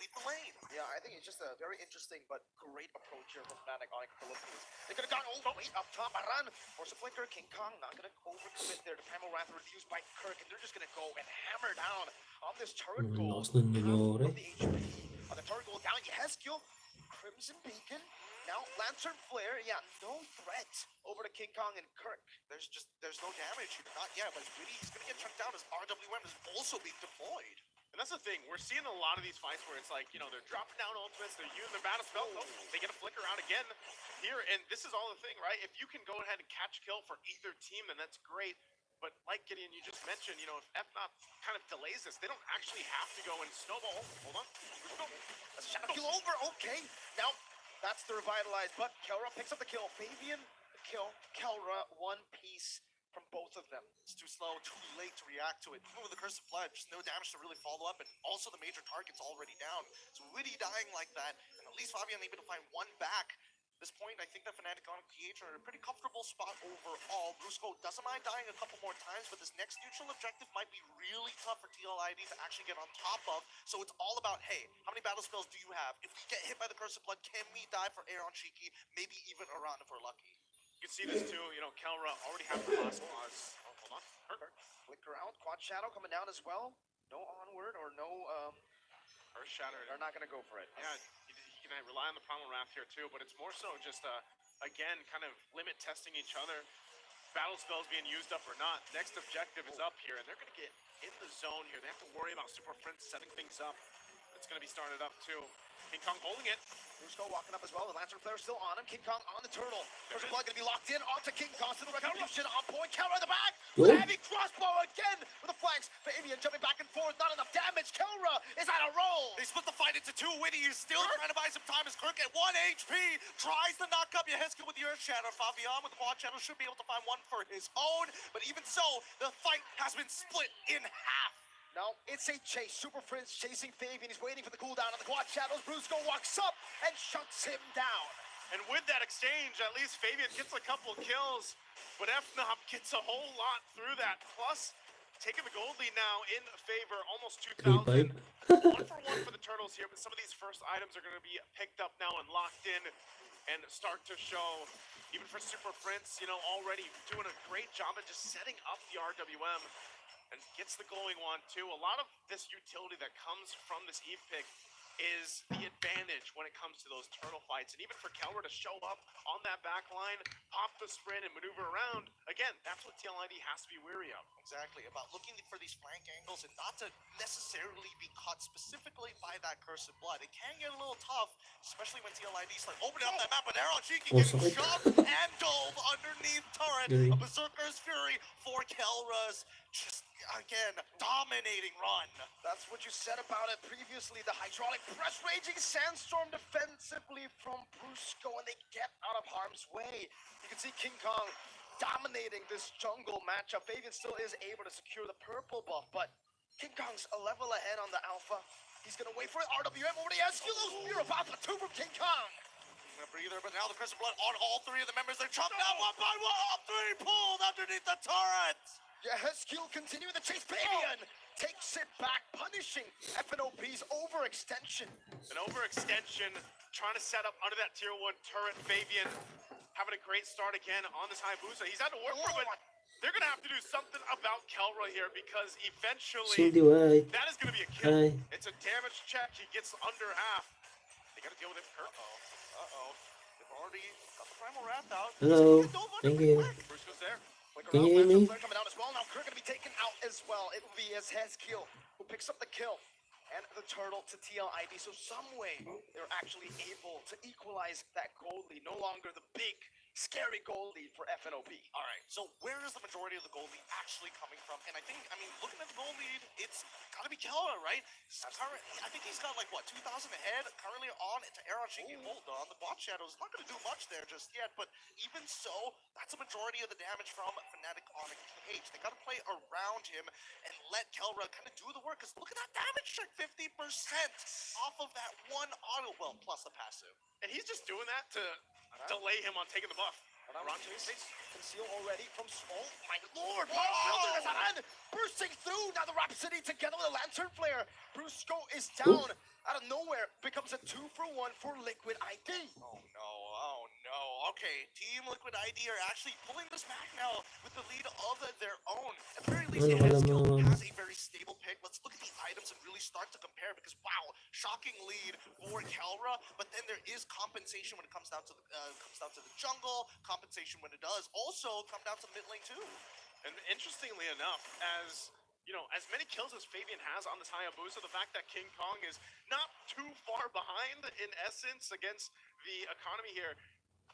leave the lane. Yeah, I think it's just a very interesting but great approach here from FNOp on Philippines. They could have gone all the way up top. Aran force a flicker. King Kong not going to overcommit there. The Primal Wrath reduced by Kirk, and they're just going to go and hammer down on this turret goal. Lakas ng Half nangyari. of the HP on the turret goal down. Yehezkiel, Crimson Beacon. Now Lantern Flare, yeah, no threat over to King Kong and Kirk. There's no damage here. Not yet, but really he's gonna get chucked down as RWM is also being deployed. And that's the thing, we're seeing a lot of these fights where it's like, you know, they're dropping down ultimates, they're using their battle spell, they get a flicker out again here, and this is all the thing, right? If you can go ahead and catch kill for either team, then that's great. But like Gideon, you just mentioned, you know, if FNOp kind of delays this, they don't actually have to go and snowball. Hold on. A shadow kill over, okay. Now, that's the revitalized, but Kelra picks up the kill. Fabian, the kill. Kelra, one piece from both of them. It's too slow, too late to react to it. Even with the Curse of Blood, just no damage to really follow up, and also the major target's already down. So Witty dying like that, and at least Fabian able to find one back. At this point, I think that FNOp on PH are in a pretty comfortable spot overall. Brusco doesn't mind dying a couple more times, but this next neutral objective might be really tough for TLID to actually get on top of. So it's all about, hey, how many battle spells do you have? If we get hit by the Curse of Blood, can we die for Air on Shiki? Maybe even Aran if we're lucky. You can see this too, you know, Kelra already have the last clause. Oh, hold on. Hurt. Flicker out, Quad Shadow coming down as well. No onward or no, Earth Shatter. they're not going to go for it. Yeah, you can rely on the Primal Wrath here too, but it's more so just, again, kind of limit testing each other. Battle spells being used up or not. Next objective is up here, and they're going to get in the zone here. They have to worry about Super Prince setting things up. It's going to be started up too. King Kong holding it. Brusco walking up as well. The Lantern Flare still on him. King Kong on the turtle. Curse of Blood going to be locked in onto King Kong. Still the retribution on point. Kelra in the back. Good. Heavy crossbow again with the flanks. Fabian jumping back and forth. Not enough damage. Kelra is on a roll. They split the fight into two. Witty is still trying to buy some time as Kirk at 1 HP tries to knock up Yehezkiel with the Earth Shatter. Fabian with the Quad Shadow should be able to find one for his own, but even so, the fight has been split in half. No, it's a chase. Super Prince chasing Fabian. He's waiting for the cooldown on the Quad Shadows. Brusco walks up and shuts him down. And with that exchange, at least Fabian gets a couple kills, but FNOp gets a whole lot through that. Plus, taking the gold lead now in favor, almost 2,000. 1-for-1 for the Turtles here, but some of these first items are going to be picked up now and locked in and start to show. Even for Super Prince, you know, already doing a great job at just setting up the RWM. And gets the glowing wand too. A lot of this utility that comes from this Eve pick is the advantage when it comes to those turtle fights. And even for Kelra to show up on that back line, pop the sprint and maneuver around, again, that's what TLID has to be wary of. Exactly, about looking for these flank angles and not to necessarily be caught specifically by that Curse of Blood. It can get a little tough, especially when TLID's like opening up that map, and Air on Shiki Oh, getting sorry. shoved and dove underneath turret. Sorry. A Berserker's Fury for Kelra's just, again, dominating run. That's what you said about it previously. The hydraulic press raging sandstorm defensively from Brusco, and they get out of harm's way. You can see King Kong dominating this jungle matchup. Fabian still is able to secure the purple buff, but King Kong's a level ahead on the alpha. He's gonna wait for it. RWM over the Yehezkiel. Spear about the two from King Kong. A breather, but now the Curse of Blood on all three of the members. They're chopped down one by one. All three pulled underneath the turret. Yehezkiel continuing the chase. Fabian takes it back, punishing FNOP's overextension. An overextension, trying to set up under that tier 1 turret. Fabian having a great start again on this Hayabusa. He's had to work for it, but they're going to have to do something about Kelra here because eventually Cindy White. that is going to be a kill. Hi. It's a damage check. He gets under half. They got to deal with it. Kirk. Uh-oh. They've already got the Primal Wrath out. Hello. Dove under Thank pretty you. quick. Bruce goes there. Can you hear me? Coming out as well. Now Kirk gonna be taken out as well. It will be Yehezkiel who picks up the kill and the turtle to TLID. So some way they're actually able to equalize that goal lead. No longer the big, scary goal lead for FNOP. All right, so where is the majority of the goal lead actually coming from? And I mean, looking at the goal lead, it's got to be Kelra, right? I think he's got like, what, 2,000 ahead currently on to Air on Shiki. Hold on, the Bot Shadow's not going to do much there just yet, but even so, that's a majority of the damage from FNOp on a cage. They got to play around him and let Kelra kind of do the work, because look at that damage check, 50% off of that one auto, well, plus the passive. And he's just doing that to delay him on taking the buff. Around chase. Conceal already from... Oh my lord! Whoa! Bursting through! Now the Rhapsody together with a Lantern Flare. Brusco is down. out of nowhere becomes a 2-for-1 for Liquid ID. Oh no. Okay, Team Liquid ID are actually pulling this back now with the lead of their own. At the very least, Skill has a very stable pick. Let's look at the items and really start to compare because wow, shocking lead for Kelra, but then there is compensation when it comes down to the jungle, compensation when it does also come down to mid lane too. And interestingly enough, as you know, as many kills as Fabian has on this Hayabusa, the fact that King Kong is not too far behind in essence against the economy here,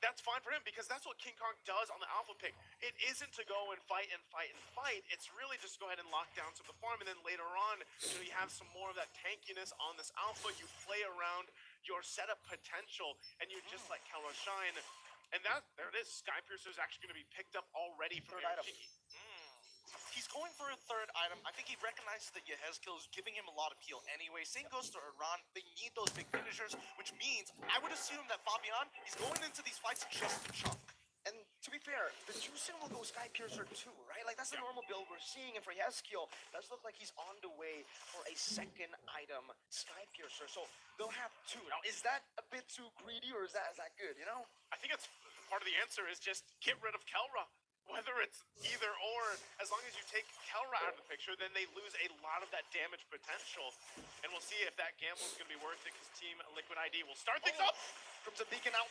that's fine for him because that's what King Kong does on the alpha pick. It isn't to go and fight and fight and fight. It's really just go ahead and lock down some of the farm, and then later on, you have some more of that tankiness on this alpha. You play around your setup potential, and you just let Kelra shine. And there it is. Skypiercer is actually going to be picked up already from Third item. Shiki. He's going for a third item. I think he recognizes that Yehezkill is giving him a lot of peel anyway. Same goes to Iran. They need those big finishers, which means I would assume that Fabian is going into these fights just to chunk. And to be fair, the Juicing will go Skypiercer too, right? Like that's the normal build we're seeing. And for Yehezkill, does look like he's on the way for a second item, Skypiercer. So they'll have two. Now, is that a bit too greedy or is that good, you know? I think it's part of the answer is just get rid of Kelra. Whether it's either or, as long as you take Kelra out of the picture, then they lose a lot of that damage potential. And we'll see if that gamble is going to be worth it because Team Liquid ID will start things up. Crimson Beacon out.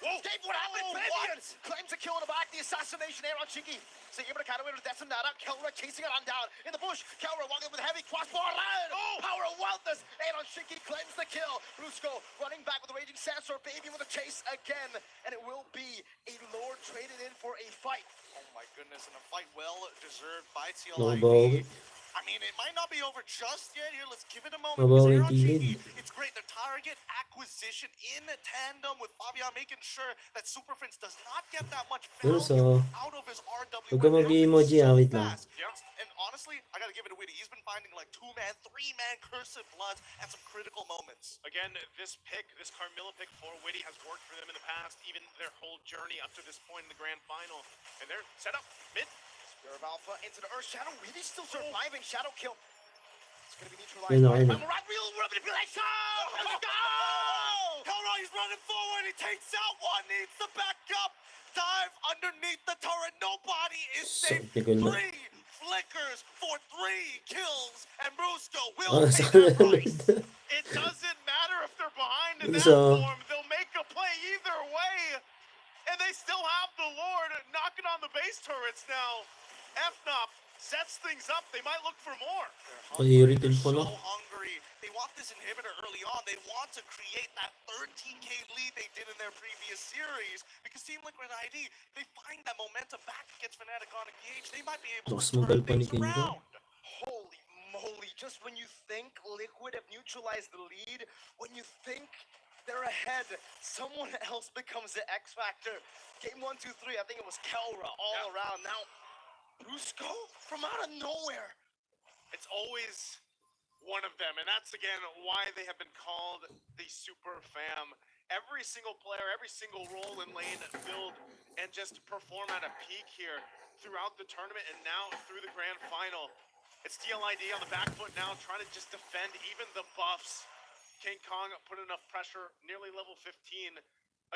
Whoa! Escape what happened? Fabian claims a kill in the back. The assassination there on Shiki. So able to counter with Detonata. Kelra chasing it on down in the bush. Kelra walking with heavy crossbar line. Oh! Power of wildness. And on Shiki claims the kill. Brusco running back with the raging sandstorm. Baby with a chase again. And it will be a Lord traded in for a fight. Oh my goodness, and a fight well deserved by No TLID. ball. I mean, it might not be over just yet here. Let's give it a moment. No ball Because in here on Tlid. Cheeky, it's great. The target acquisition in tandem with Fabian, making sure that Super Prince does not get that much value Eso. out of his RW. Huwag ka mag-emoji, wait lang. Yep. And honestly, I gotta give it to Witty. He's been finding like 2-man, 3-man cursive bloods at some critical moments. Again, this Carmilla pick for Witty has worked for them in the past, even their whole journey up to this point in the grand final. And they're set up mid. Spirit of Alpha into the Earth Shadow. Really still surviving. Shadow kill. It's gonna be neutralized. Ayun na, ayun na. Murat real manipulation. Let's go! Kelra, he's running forward. He takes out one, needs the backup. Dive underneath the turret. Nobody is safe. Technical na. 3 flickers for 3 kills, and Brusco Oh, will sa pay that price. It doesn't matter if they're behind in that So- form. They'll make a play either way. And they still have the Lord knocking on the base turrets now. FNOp sets things up. They might look for more. Ay, retail They're pa so na. hungry. They want this inhibitor early on. They want to create that 13k lead they did in their previous series. Because Team Liquid ID, they find that momentum back against Fnatic on PH. They might be able Lakas to turn magal pa ni things King around. Holy moly, just when you think Liquid have neutralized the lead, when you think they're ahead, someone else becomes the X factor. Game 1, 2, 3, I think it was Kelra all around. Now, Brusco from out of nowhere. It's always one of them, and that's again why they have been called the super fam. Every single player, every single role in lane build and just perform at a peak here throughout the tournament and now through the grand final. It's TLID on the back foot now, trying to just defend even the buffs. King Kong put enough pressure, nearly level 15.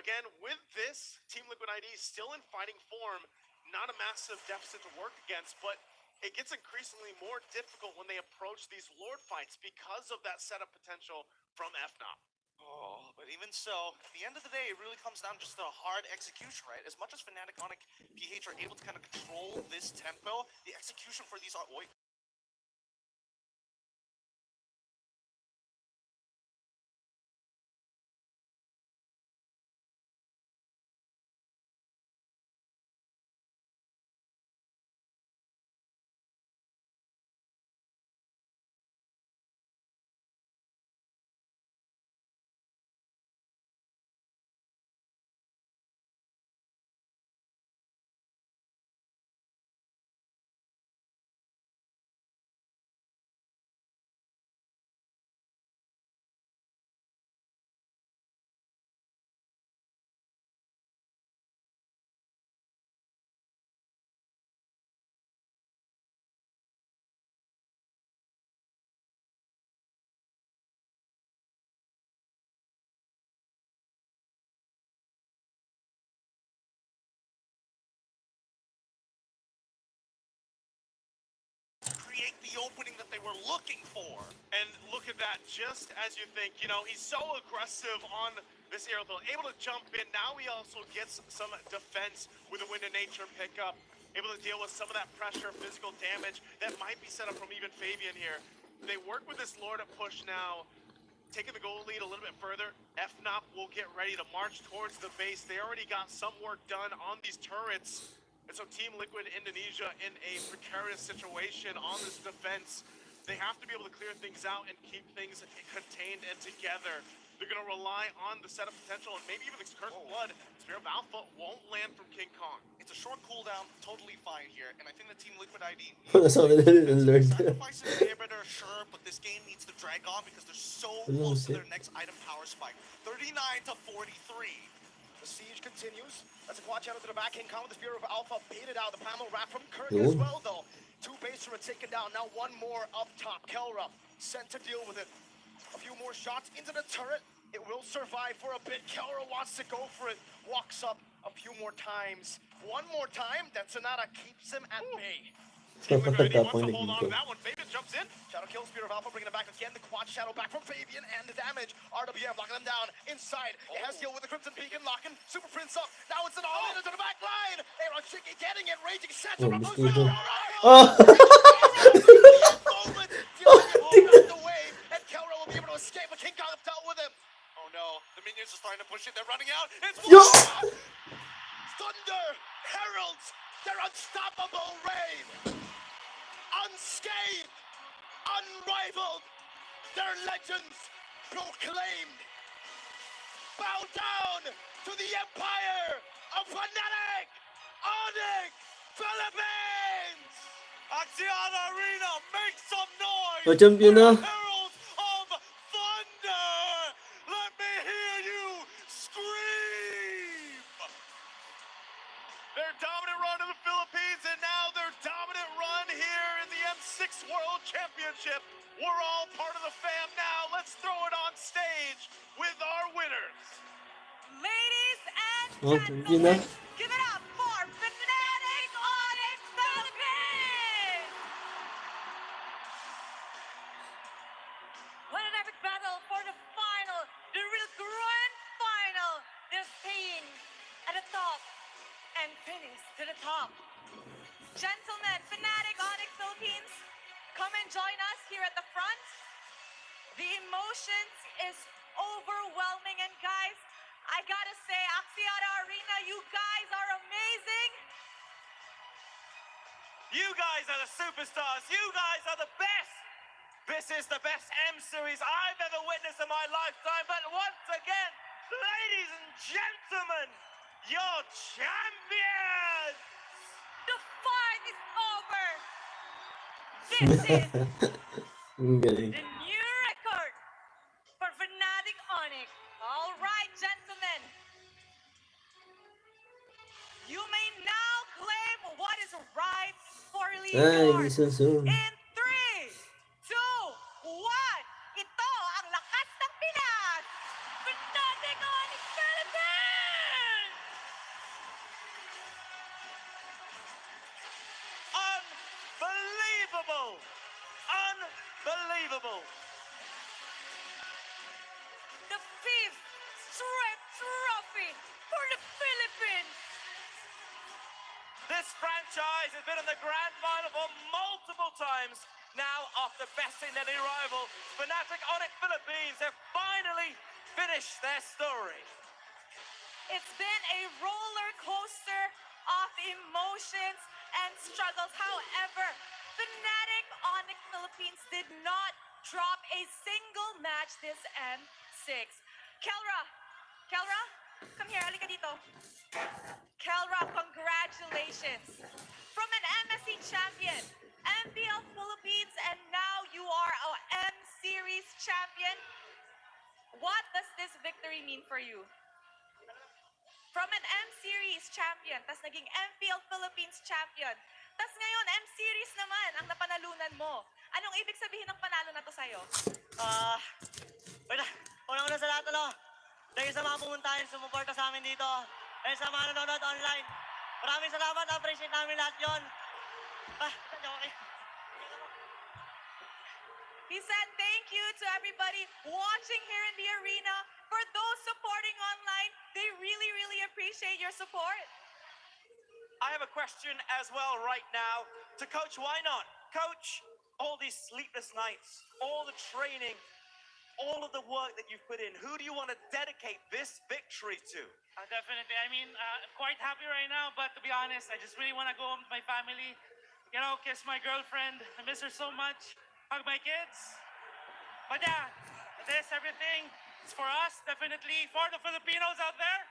Again, with this, Team Liquid ID still in fighting form, not a massive deficit to work against, but it gets increasingly more difficult when they approach these Lord fights because of that setup potential from FNOp. Oh, but even so, at the end of the day, it really comes down just to a hard execution, right? As much as Fnatic on PH are able to kind of control this tempo, the execution for these are... the opening that they were looking for. And look at that, just as you think, you know, he's so aggressive on this aerial throw, able to jump in. Now he also gets some defense with a Wind of Nature pickup, able to deal with some of that pressure, physical damage that might be set up from even Fabian here. They work with this Lord at push now, taking the goal lead a little bit further. FNOp will get ready to march towards the base. They already got some work done on these turrets. And so Team Liquid Indonesia in a precarious situation on this defense. They have to be able to clear things out and keep things contained and together. They're going to rely on the setup potential and maybe even the Curse of Blood. Spear of Alpha won't land from King Kong. It's a short cooldown, totally fine here, and I think the Team Liquid ID Nasaan na nila Lord? sacrifice an inhibitor, sure, but this game needs to drag on because they're so Ano close to kasi? their next item power spike. 39 to 43. The siege continues. That's a quad channel to the back. King Kong with the Spear of Alpha baited out. The Primal Wrap from Kirk as Yun. well, though. 2 base turrets taken down. Now 1 more up top. Kelra sent to deal with it. A few more shots into the turret. It will survive for a bit. Kelra wants to go for it. Walks up a few more times. 1 more time. Then Sonata keeps him at bay. Team Liquid ID wants to Tapang hold on naging to that one. Fabian jumps in. Shadow kills Spear of Alpha, bringing it back again. The quad shadow back from Fabian and the damage. RWM locking them down inside. It has heal with the Crimson Beacon locking. Super Prince up. Now it's an all-in into the back line. Aaron Chicky getting it. Raging Sets. Oh, Rumble mistake. Spell. Oh! Moment. Dealing the wave. And Kelra will be able to escape, but King Kong have dealt with him. Oh no, the minions are starting to push it. They're running out. It's Yo! Thunder heralds their unstoppable reign. Unscathed, unrivaled, their legends proclaimed. Bow down to the empire of FNOp Onyx Philippines! Axiata Arena, make some noise! O, champion na. Heralds of Thunder! Let me hear you scream! Their dominant run to the Philippines, and now their dominant run here in the M6 World Championship. We're all part of the fam now. Let's throw it on stage with our winners. Ladies and Oh, yun na. gentlemen, give it up for FNOp Onyx Philippines! What an epic battle for the final, the real grand final. They're staying at the top and finish to the top. Gentlemen, FNOp Onyx Philippines, come and join us here at the front. The emotions is overwhelming, and guys, I gotta say, Axiata Arena, you guys are amazing. You guys are the superstars. You guys are the best. This is the best M series I've ever witnessed in my lifetime. But once again, ladies and gentlemen, your champions. The fight is over. This is Ang galing. the new record for FNOp Onyx. All right, gentlemen. You may now claim what is rightfully Ay, yours. hindi soon. In 3, 2, 1. Ito ang lakas ng Pinas. FNOp Onyx Philippines! Unbelievable. Unbelievable. The 5th straight trophy for the Philippines. This franchise has been in the grand final for multiple times. Now, after besting their new rival, FNOp Onyx Philippines have finally finished their story. It's been a roller coaster of emotions and struggles. However, FNOp Onyx Philippines did not drop a single match this M6. Kelra, come here, halika dito. Kelra, congratulations. From an MSC champion, MPL Philippines, and now you are a M-Series champion. What does this victory mean for you? From an M-Series champion, tas naging MPL Philippines champion, tas ngayon M-Series naman ang napanalunan mo. Anong ibig sabihin ng panalo na to sa'yo? Unang-una sa lahat, dahil sa mga pumuntahin, sumuporta sa amin dito, dahil sa mga nanonood online. Maraming salamat, appreciate namin lahat yun. Okay. He said thank you to everybody watching here in the arena. For those supporting online, they really, really appreciate your support. I have a question as well right now to Coach Why Not. Coach, all these sleepless nights, all the training, all of the work that you've put in, who do you want to dedicate this victory to? Definitely. I mean, I'm quite happy right now, but to be honest, I just really want to go home to my family, you know, kiss my girlfriend. I miss her so much. Hug my kids. But yeah, this, everything, is for us, definitely, for the Filipinos out there,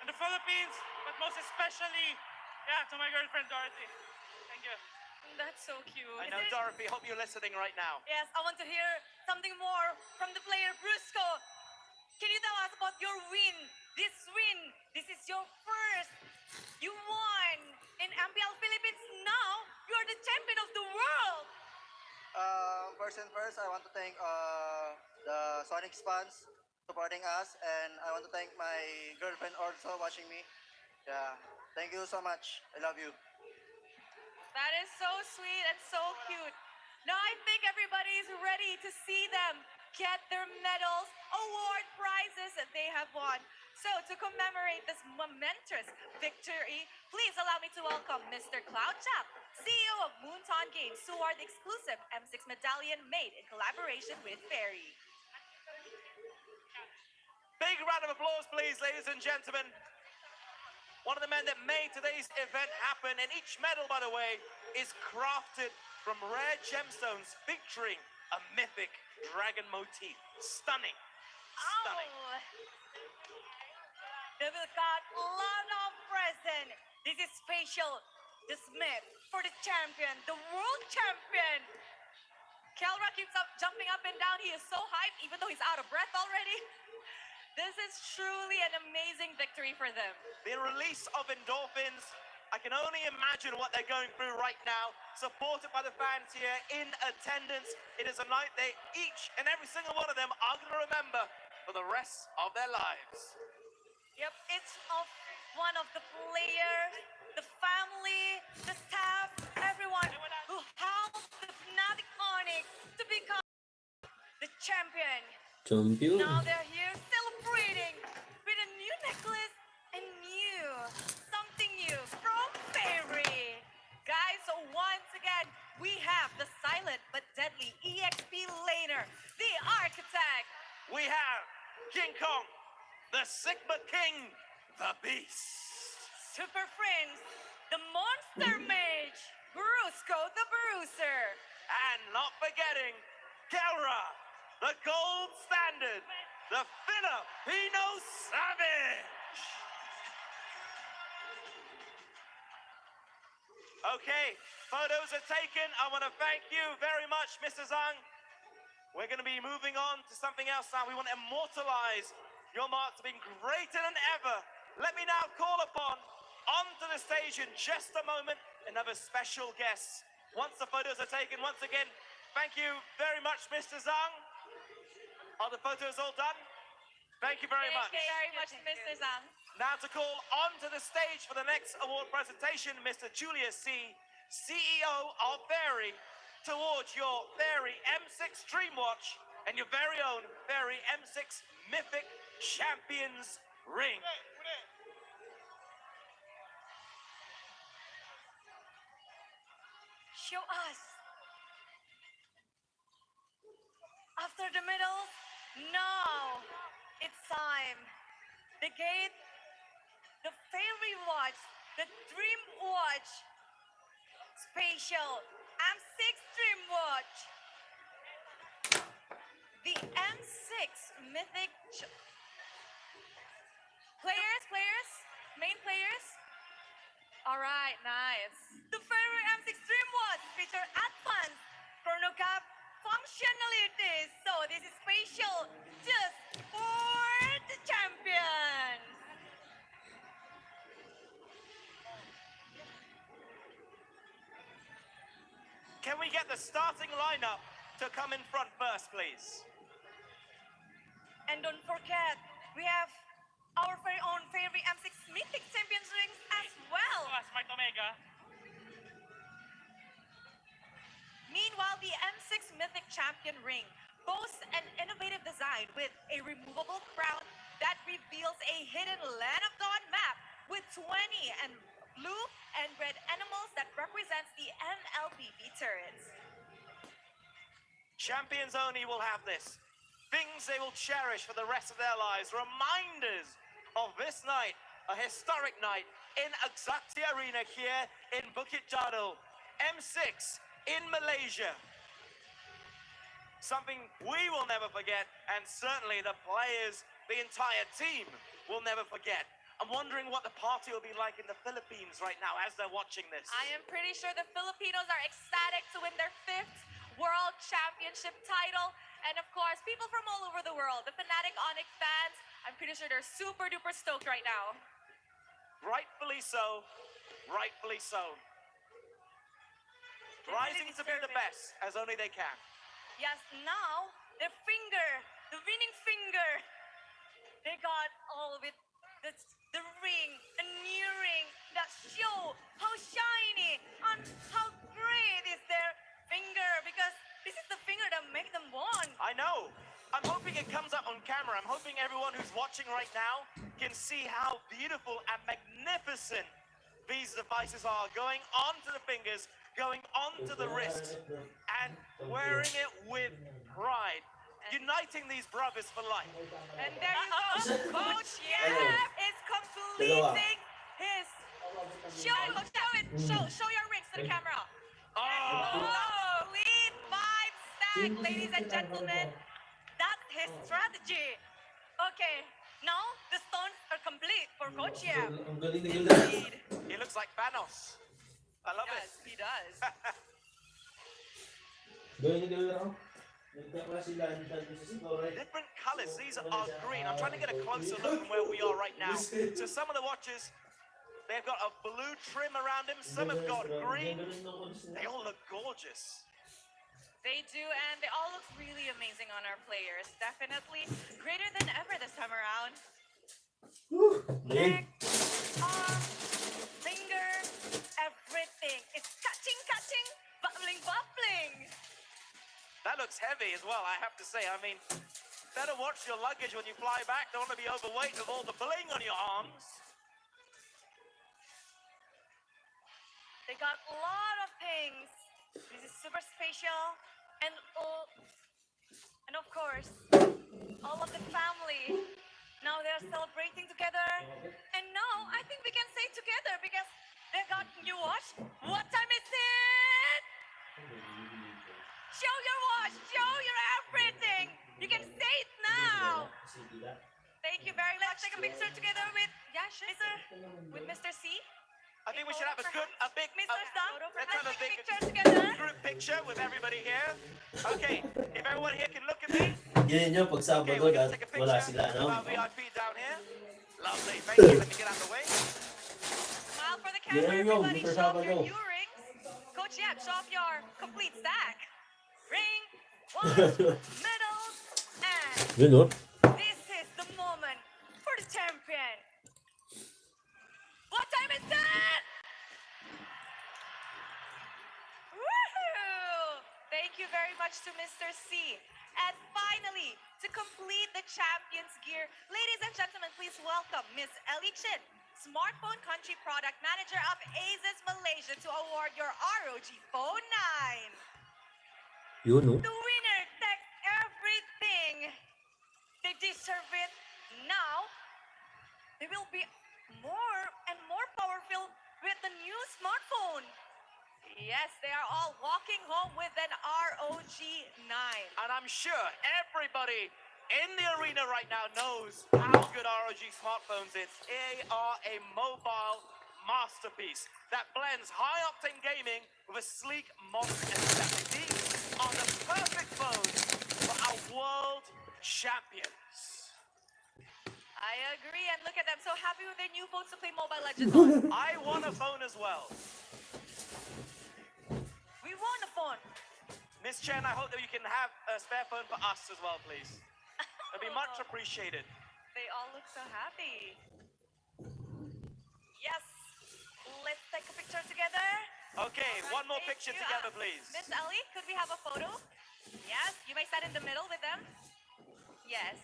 and the Philippines, but most especially, yeah, to my girlfriend, Dorothy. Thank you. That's so cute. I know, Dorothy, hope you're listening right now. Yes, I want to hear something more from the player Brusco. Can you tell us about your win? This is your first. You won in MPL Philippines. Now you're the champion of the world. First, I want to thank the Sonics fans supporting us, and I want to thank my girlfriend also watching me. Yeah, thank you so much. I love you. That is so sweet and so cute. Now I think everybody is ready to see them get their medals, award prizes that they have won. So to commemorate this momentous victory, please allow me to welcome Mr. Cloudchap, CEO of Moonton Games, who are the exclusive M6 medallion made in collaboration with Fairy. Big round of applause, please, ladies and gentlemen. One of the men that made today's event happen, and each medal, by the way, is crafted from rare gemstones featuring a mythic dragon motif. Stunning. Stunning. Oh. They will got a lot of present. This is special. The Smith for the champion, the world champion. Kelra keeps up jumping up and down. He is so hyped, even though he's out of breath already. This is truly an amazing victory for them. The release of endorphins, I can only imagine what they're going through right now, supported by the fans here in attendance. It is a night they each and every single one of them are going to remember for the rest of their lives. Yep, it's of one of the players, the family, the staff, everyone who helped the Fnatic Onyx to become the champion. Champion. Now they're here celebrating with a new necklace and something new from Fairy. Guys, so once again, we have the silent but deadly EXP laner, the Architect. We have King Kong, the Sigma King, the Beast. Super Friends, the Monster Mage, Brusco the Bruiser. And not forgetting, Kelra, the gold standard, the Filipino Savage. Okay, photos are taken. I want to thank you very much, Mr. Zhang. We're going to be moving on to something else now. We want to immortalize your marks being greater than ever. Let me now call upon, onto the stage in just a moment, another special guest. Once the photos are taken, once again, thank you very much, Mr. Zhang. Are the photos all done? Thank you very much. Thank you very much, Mr. Zhang. Now to call onto the stage for the next award presentation, Mr. Julius C., CEO of Fairy, towards your Fairy M6 Dreamwatch and your very own Fairy M6 Mythic Champions Ring. Show us. After the middle, now it's time. The gate, the Fairy Watch, the Dream Watch, Spatial M6 Dream Watch, the M6 Mythic players, main players. All right, nice. The Fairy M6 Dream Watch feature advanced chrono cap functionalities. So this is spatial just for the champions. Can we get the starting lineup to come in front first, please? And don't forget, we have our very own Fairy M6 Mythic Champions rings as well. Smart Omega. Meanwhile, the M6 Mythic Champion ring boasts an innovative design with a removable crown that reveals a hidden Land of Dawn map with 20 and blue and red animals that represents the MLBB turrets. Champions only will have this. Things they will cherish for the rest of their lives. Reminders of this night, a historic night in Axiata Arena here in Bukit Jalil. M6 in Malaysia. Something we will never forget, and certainly the players, the entire team, will never forget. I'm wondering what the party will be like in the Philippines right now as they're watching this. I am pretty sure the Filipinos are ecstatic to win their 5th World Championship title. And of course, people from all over the world, the Fnatic Onyx fans, I'm pretty sure they're super duper stoked right now. Rightfully so. Rightfully so. Rising to be the best as only they can. Yes, now the winning finger, they got all of it. The ring, a new ring that show how shiny and how great is their finger, because this is the finger that make them won. I know. I'm hoping it comes up on camera. I'm hoping everyone who's watching right now can see how beautiful and magnificent these devices are, going onto the fingers, going onto the wrist, and wearing it with pride. Uniting these brothers for life. And there you go, Coach Yap is completing his show your rings to the camera. Oh, lead 5 stack, ladies and gentlemen. That's his strategy. Okay, now the stones are complete for Coach Yap. Ang galing na Indeed. He looks like Thanos. I love Yes, he does. Galing na galing ako. Nagkakla sila sa sigaw, right? Different colors. These are green. I'm trying to get a closer look from where we are right now. So some of the watchers, they've got a blue trim around them. Some have got green. They all look gorgeous. They do, and they all look really amazing on our players. Definitely greater than ever this time around. Neck, arm, finger, everything. It's catching, bubbling. That looks heavy as well, I have to say. I mean, better watch your luggage when you fly back. Don't want to be overweight with all the bling on your arms. They got a lot of things. This is super special, and of course, all of the family. Now they're celebrating together, and now I think we can say together because they got new watch. What time is it? Show your watch, show your everything. You can say it now. Thank you very much. Take a picture together with Mr. C. I think we should have a big Mr. Stam. let's have a big picture together. group picture with everybody here. Okay, if everyone here can look at me. Ganyan nyo, pag Okay, Sabado, we're gonna take a wala picture sila, of no? our VIP down here. Lovely, thank you. Let me get out of the way. Smile for the camera, There you go, everybody. Mr. Show off your Sabado. new rings. Coach Yap, show off your complete stack. Ring, watch, medal, and Yun, no? this is the moment for the champion. What time is that? Woohoo! Thank you very much to Mr. C. And finally, to complete the champion's gear, ladies and gentlemen, please welcome Miss Ellie Chin, Smartphone Country Product Manager of Asus Malaysia, to award your ROG Phone 9. Yun, no? The winner takes everything. They deserve it. Now, they will be more and more powerful with the new smartphone. Yes, they are all walking home with an ROG 9. And I'm sure everybody in the arena right now knows how good ROG smartphones is. They are a mobile masterpiece that blends high-octane gaming with a sleek, modern aesthetic. These are the perfect phones for our world champions. I agree, and look at them, so happy with their new phones to play Mobile Legends on. I want a phone as well. We want a phone. Miss Chen, I hope that you can have a spare phone for us as well, please. It'd be much appreciated. They all look so happy. Yes, let's take a picture together. Okay, one more picture together, please. Miss Ellie, could we have a photo? Yes, you may stand in the middle with them. Yes.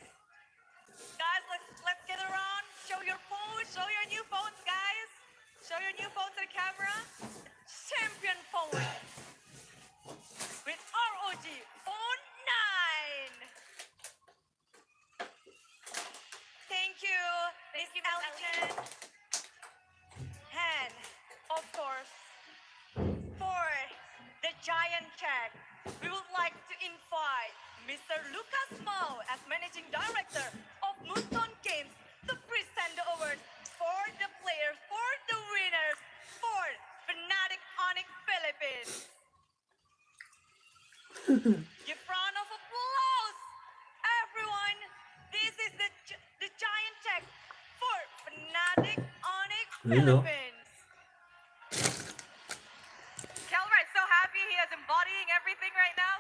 Guys, let's get around. Show your phones. Show your new phones, guys. Show your new phone to the camera. Champion phone with ROG Phone 9. Thank you, Miss Ellie. And of course, for the giant check, we would like to invite Mr. Lucas Mau as Managing Director of Moonstone Games to present the awards for the players, for the winners, for Fnatic Onyx Philippines. Give round of applause, everyone. This is the giant check for Fnatic Onyx You know. Philippines. Kelra is so happy he is embodying everything right now.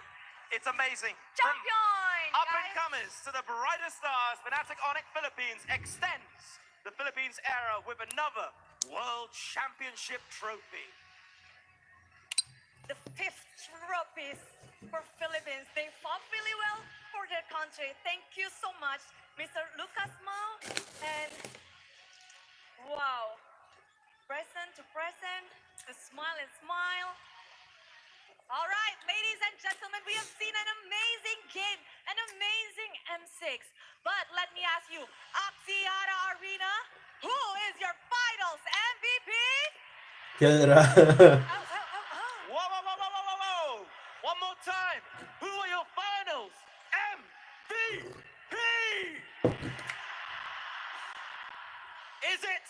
It's amazing. Champion! Up and guys. comers to the brightest stars, Fnatic Onyx Philippines extends the Philippines era with another World Championship trophy. The 5th trophies for Philippines. They fought really well for their country. Thank you so much, Mr. Lucas Mau. And wow, present to present, the smile and smile. All right, ladies and gentlemen, we have seen an amazing game, an amazing M6. But let me ask you, Axiata Arena, who is your finals MVP? Kelra. Whoa, whoa, whoa, whoa, whoa, whoa, whoa! One more time. Who are your finals MVP? Is it?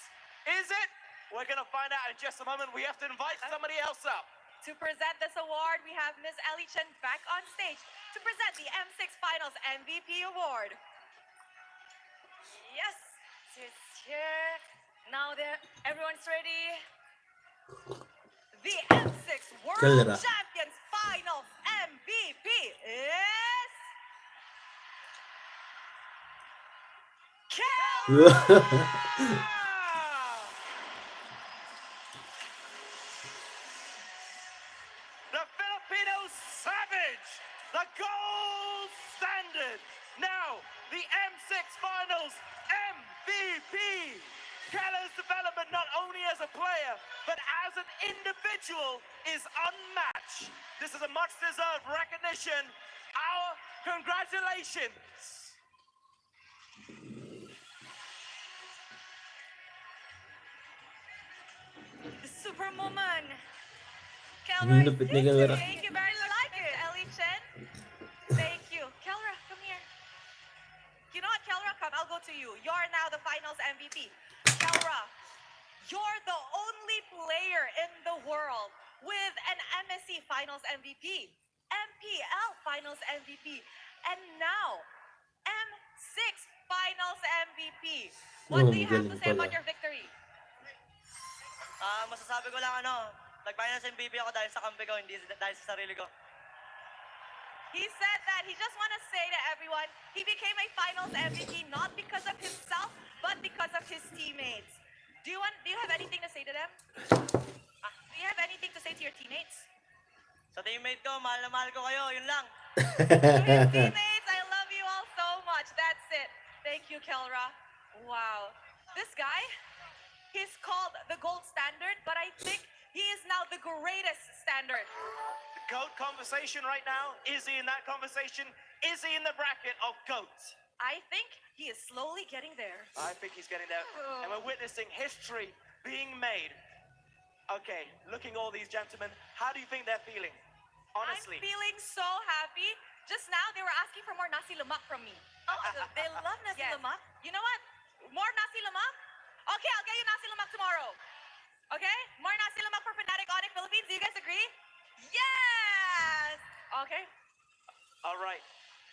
Is it? We're gonna find out in just a moment. We have to invite somebody else up. To present this award, we have Miss Ellie Chen back on stage to present the M6 Finals MVP Award. Yes, it's here. Now that everyone's ready. The M6 World Kelra. Champions Finals MVP is... Kelra! The Filipino Savage, the gold standard. Now, the M6 Finals MVP. Keller's development, not only as a player, but as an individual, is unmatched. This is a much-deserved recognition. Our congratulations. The Superwoman. Ang Kelra, lupit ni Kelra. thank you very much, Ellie Chen. Thank you. Kelra, come here. You know what, Kelra? Come, I'll go to you. You're now the finals MVP. Kelra, you're the only player in the world with an MSC Finals MVP, MPL Finals MVP, and now M6 Finals MVP. What do you have to say about your victory? Masasabi ko lang nag-finals MVP ako dahil sa kampi ko, hindi dahil sa sarili ko. He said that he just want to say to everyone, he became a finals MVP not because of himself, but because of his teammates. Do you have anything to say to them? Do you have anything to say to your teammates? Sa teammate ko, mahal na mahal ko kayo, yun lang. To his teammates, I love you all so much. That's it. Thank you, Kelra. Wow. This guy, he's called the gold standard, but I think he is now the greatest standard. GOAT conversation right now. Is he in that conversation? Is he in the bracket of GOATs? I think he is slowly getting there. I think he's getting there. And we're witnessing history being made. Okay, looking at all these gentlemen, how do you think they're feeling? Honestly. I'm feeling so happy. Just now, they were asking for more nasi lemak from me. Oh, they love nasi lemak? You know what? More nasi lemak? Okay, I'll get you nasi lemak tomorrow. Okay? More nasi lemak for Fnatic Onyx Philippines. Do you guys agree? Yes! Okay. All right,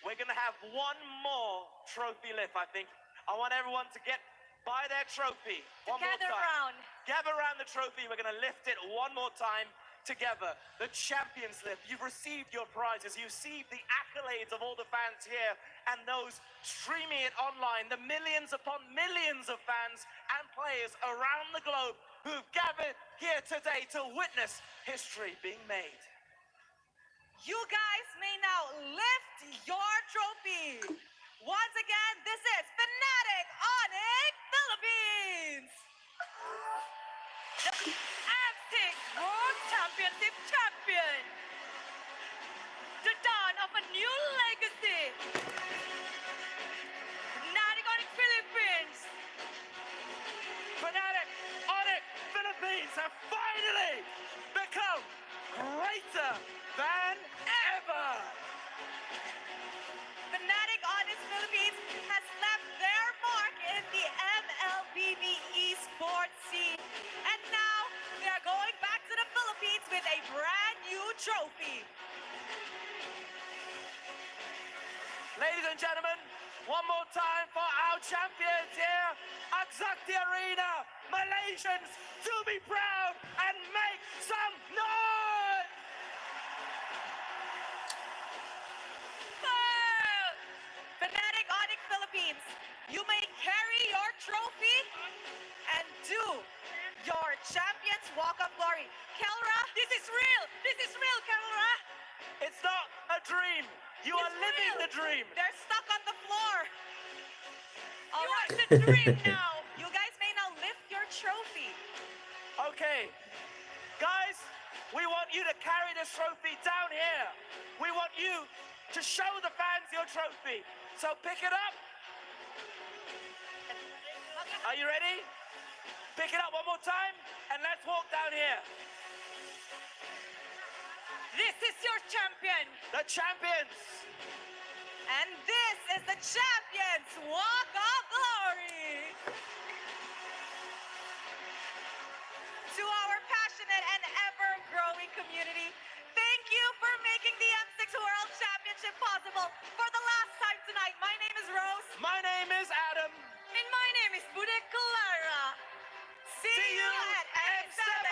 we're gonna have one more trophy lift, I think. I want everyone to get by their trophy one more Gather time. around. Gather around the trophy. We're gonna lift it one more time. together. The Champions Lift. You've received your prizes. You've received the accolades of all the fans here and those streaming it online. The millions upon millions of fans and players around the globe who've gathered here today to witness history being made. You guys may now lift your trophy. Once again, this is Fnatic Onyx Philippines, the M6 World Championship champion, the dawn of a new legacy. Fnatic Onyx Philippines. Fnatic Onyx Philippines have finally become greater than ever. Fnatic Onyx Philippines has left their mark in the MLBB esports scene. And now they are going back to the Philippines with a brand new trophy. Ladies and gentlemen, one more time for our champions here, Aksakti Arena, Malaysians, to be proud and make some noise! Fnatic Onyx Philippines, you may carry your trophy and do your champions walk of glory. Kelra, this is real. This is real, Kelra. It's not a dream. You are living real. the dream. They're stuck on the floor. All right, the dream now. you guys may now lift your trophy. Okay. Guys, we want you to carry this trophy down here. We want you to show the fans your trophy. So pick it up. Are you ready? Pick it up one more time and let's walk down here. This is your champion. The champions. And this is the champions walk of glory. To our passionate and ever-growing community, thank you for making the M6 World Championship possible. For the last time tonight, my name is Rose. My name is Adam. And my name is Bude Clara. See you at X7.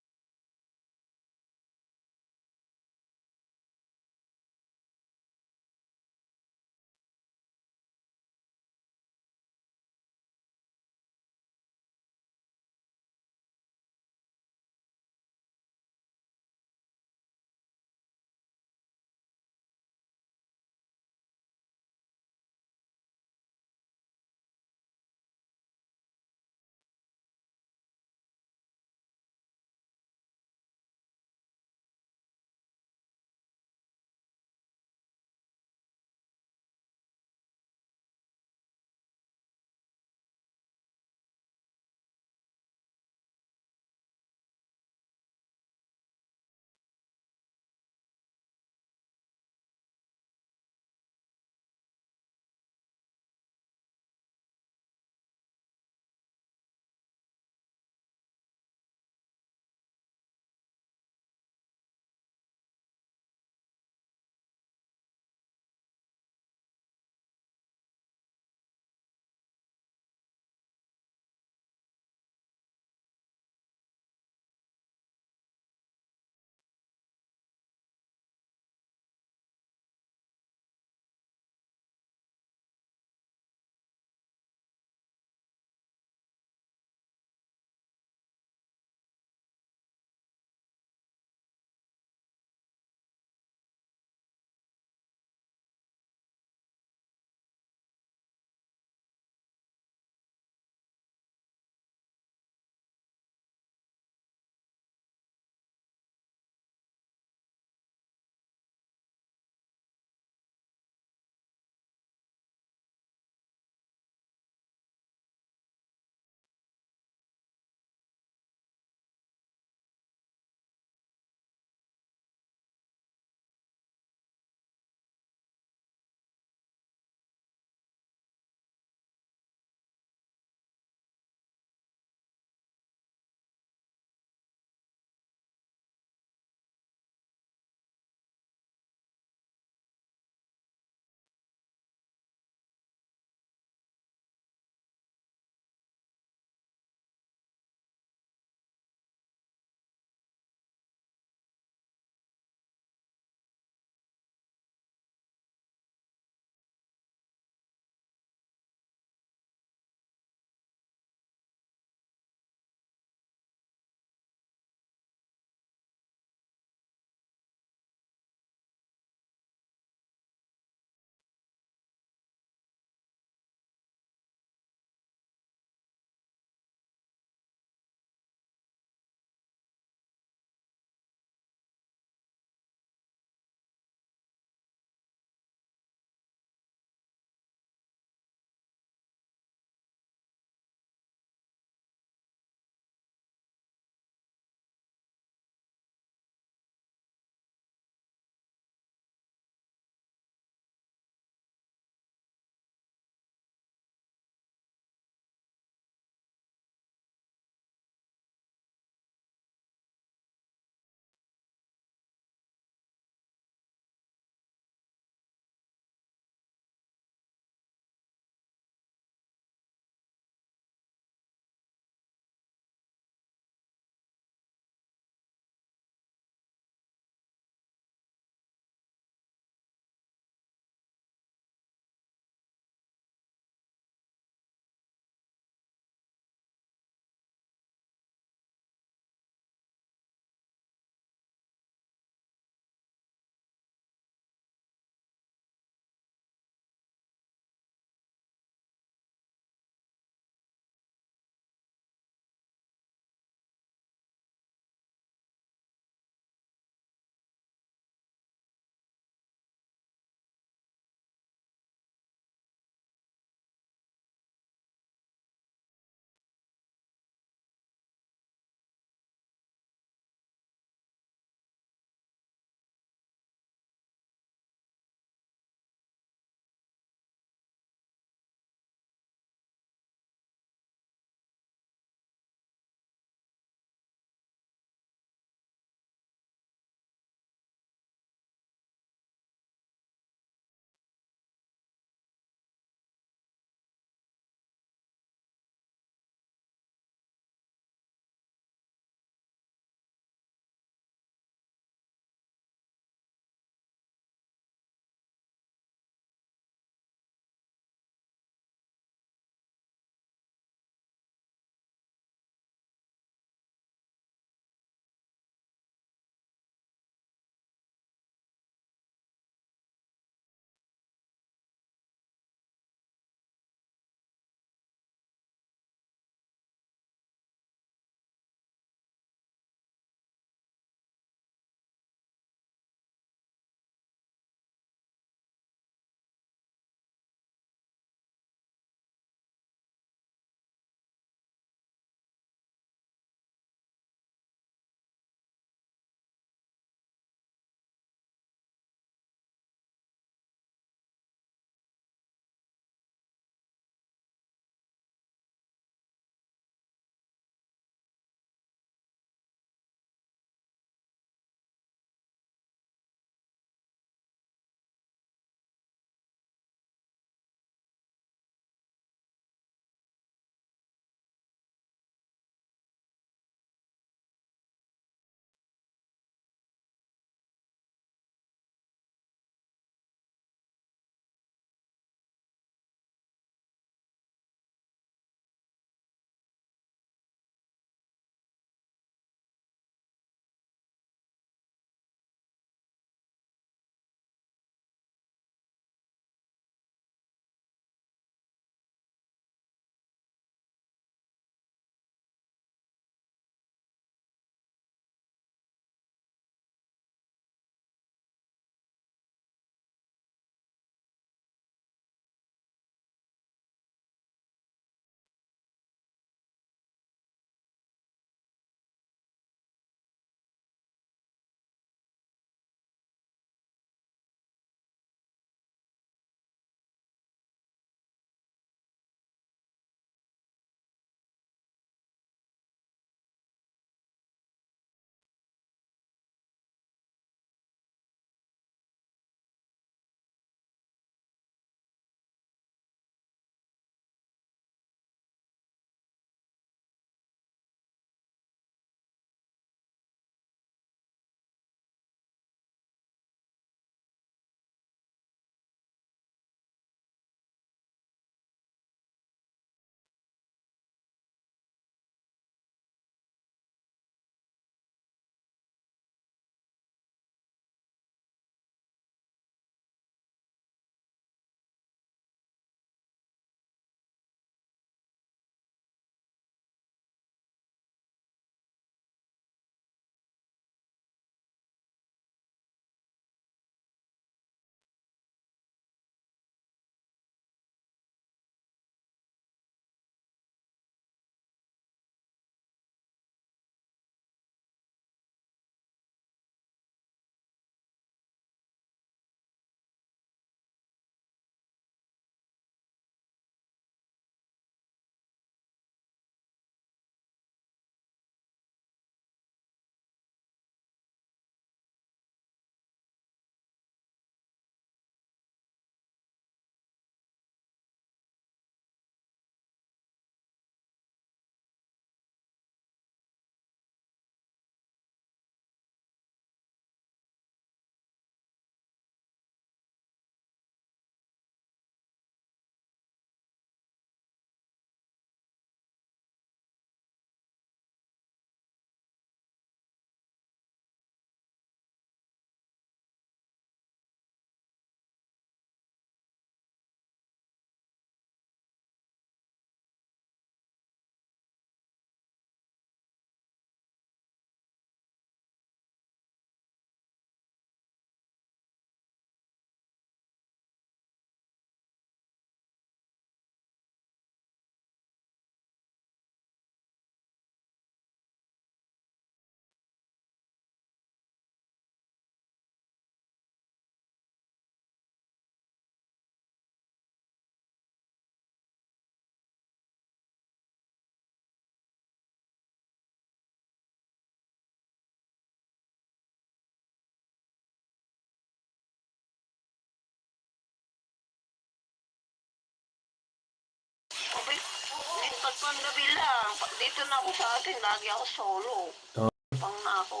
Lipat pa ang gabi lang. Dito na ako sa atin, lagi ako solo. Oh. Pang na ako.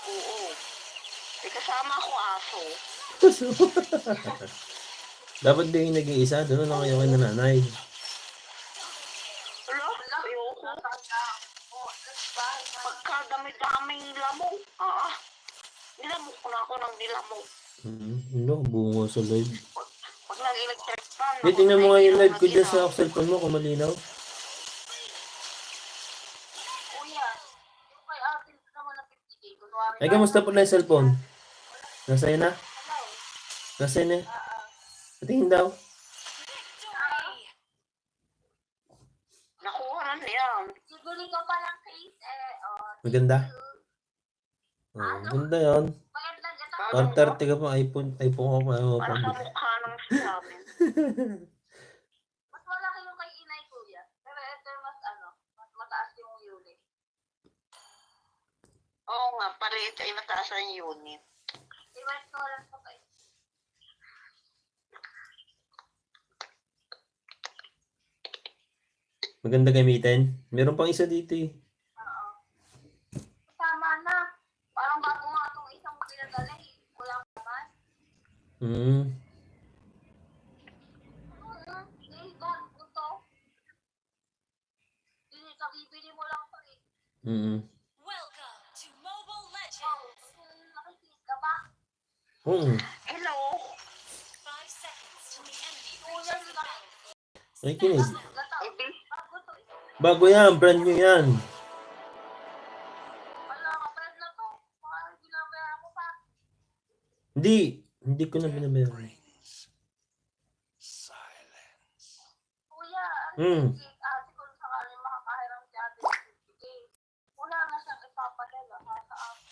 Oo. May kasama akong aso. Dapat din yung nag-iisa. Doon na kayo kay nanay. Wala, ayoko. Pagkadami-daming lamok. Nilamok ko na ako ng nilamok. Ano, bungo sa live. Pag nag-electric fan. Di, tingnan mo nga yung live ko dyan sa cellphone mo kung malinaw. Kuya, yung kay atin naman na 50K. Kunwari Ay, kamusta pala yung cellphone? Nasa'yo na? Nasa'yo na? Patingin daw. nakuha na yan. Siguro ka palang case Maganda? Oh, maganda yun. Parang 30 ka pa, iPhone ko pa. Para sa mukha ng sinabi. Mas malaki yung kay inay, kuya. Pero ito mas mas mataas yung unit. Oo nga, palit ay mataas ang unit. Iwan ko lang pa kayo. Maganda gamitin. Meron pang isa dito eh. Oo. Tama na. Parang bago nga itong isang pinadala eh. Wala naman. Bago to. Bibili mo lang ito eh. Welcome to Mobile Legends. Nakikita ka ba? Hello. 5 seconds till the enemy Kuya, reaches the battlefield. Ay, kinig. bago to eh. Bago yan, brand new yan. Wala ka, brand na to. Parang ginamaya ko pa. Hindi ko na binabayaran. Kuya, Hmm. ate kung sakaling makakahiram si ate. Wala na siyang ipapadala sa akin.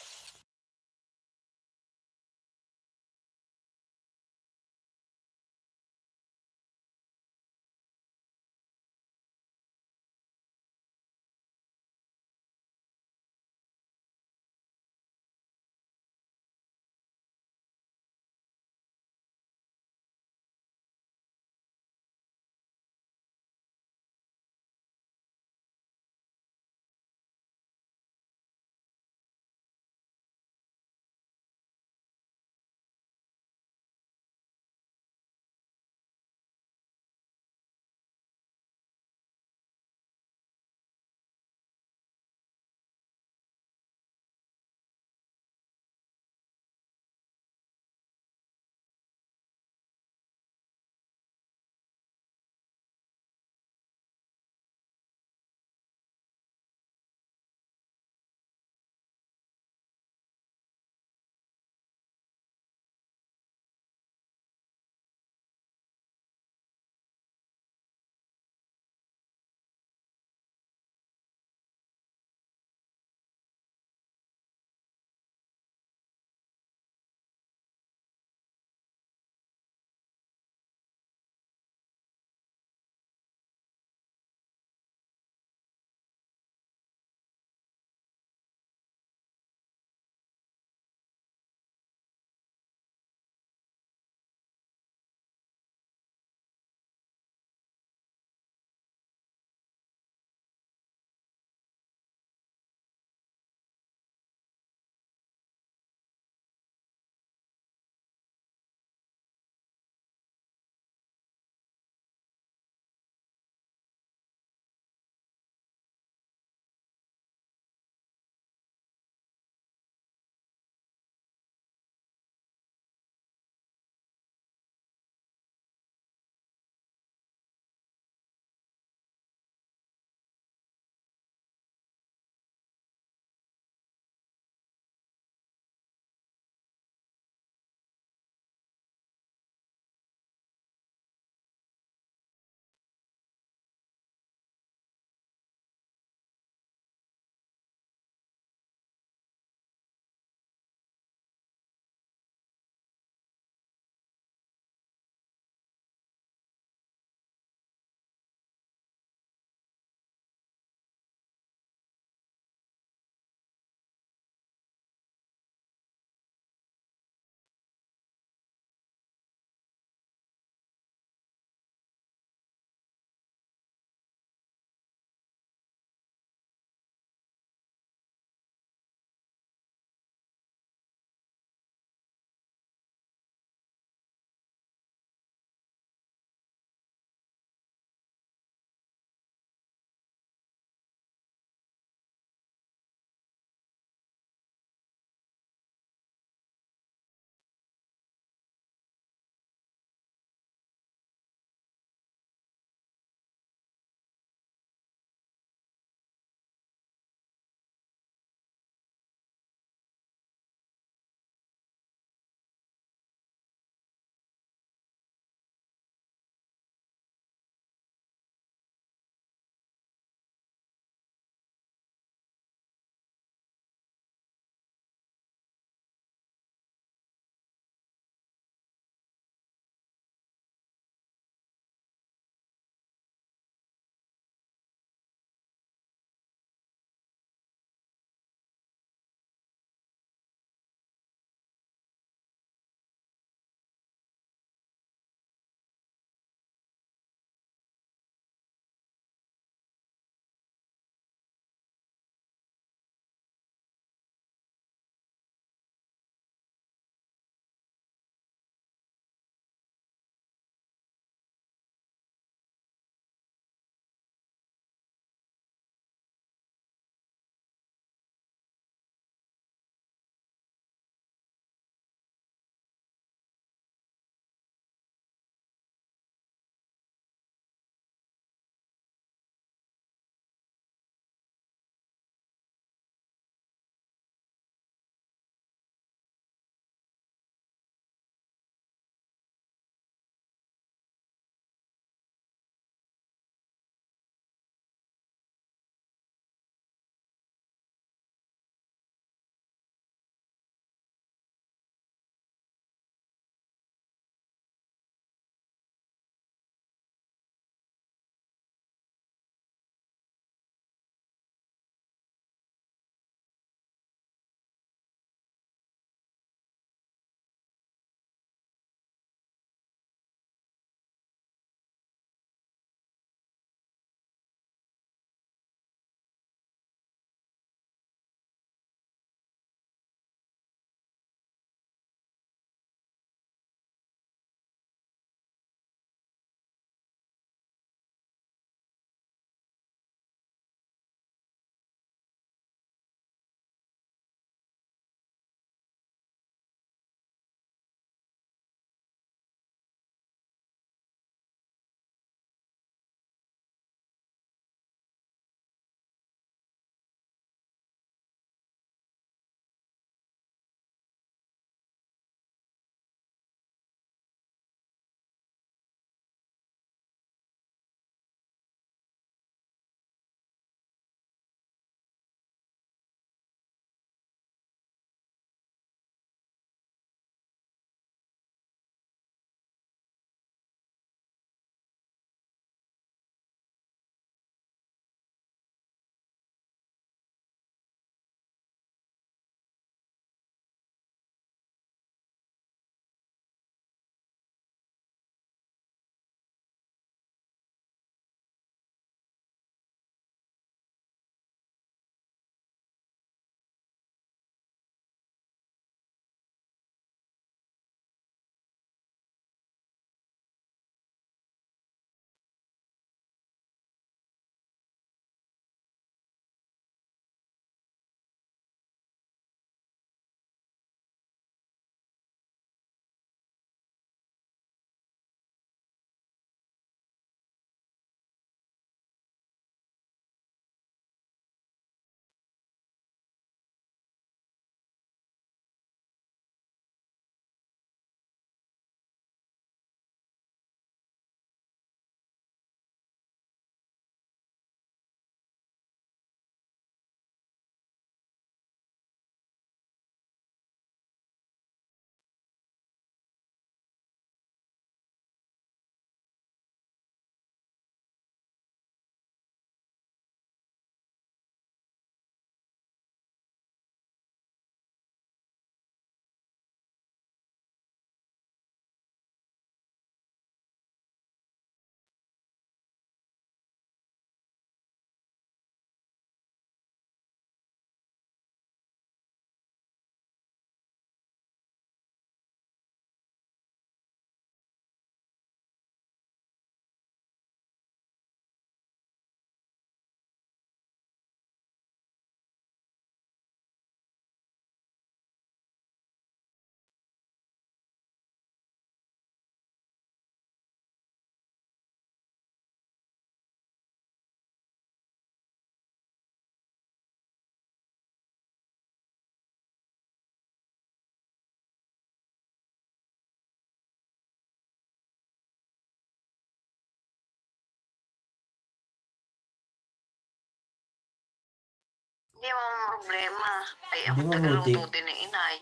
Hindi mo problema. Ay, Hindi ako mabuti. tagaluto din ng inay.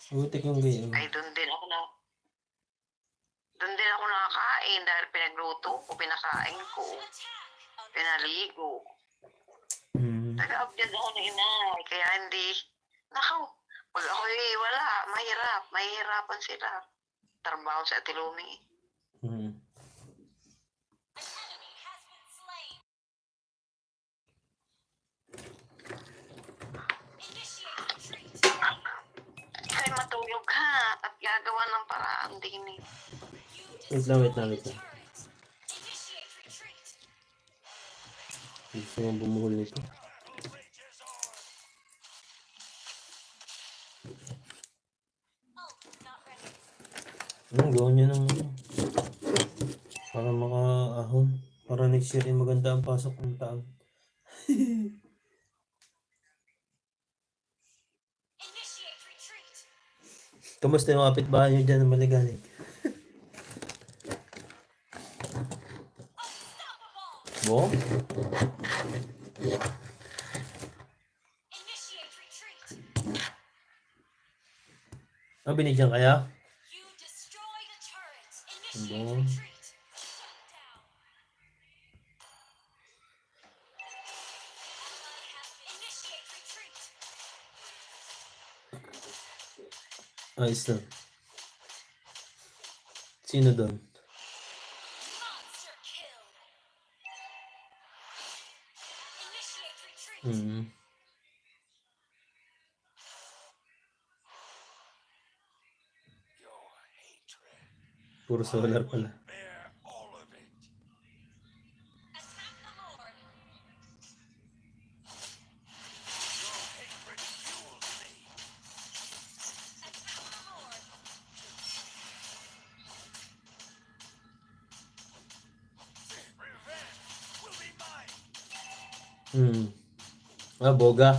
Butik yung gayon. Ay, doon din ako nakakain dahil pinagluto ko, pinakain ko, pinaligo. Taga-abdyan ako ng inay, kaya hindi, nakaw, pag ako'y wala, mahihirapan sila. Trabaho sa Atilumi. Ay, matulog ka at gagawa ng paraan din eh. Wait lang. Gusto mong bumuhol nito. Gawin niya ng para makaahon. Para next year maganda ang pasok ng taon. Kamusta yung kapitbahay nyo dyan ng Maligalig? Bo? Binigyan kaya? Bo? Ayos na. Sino doon? Puro solar pala. Boga.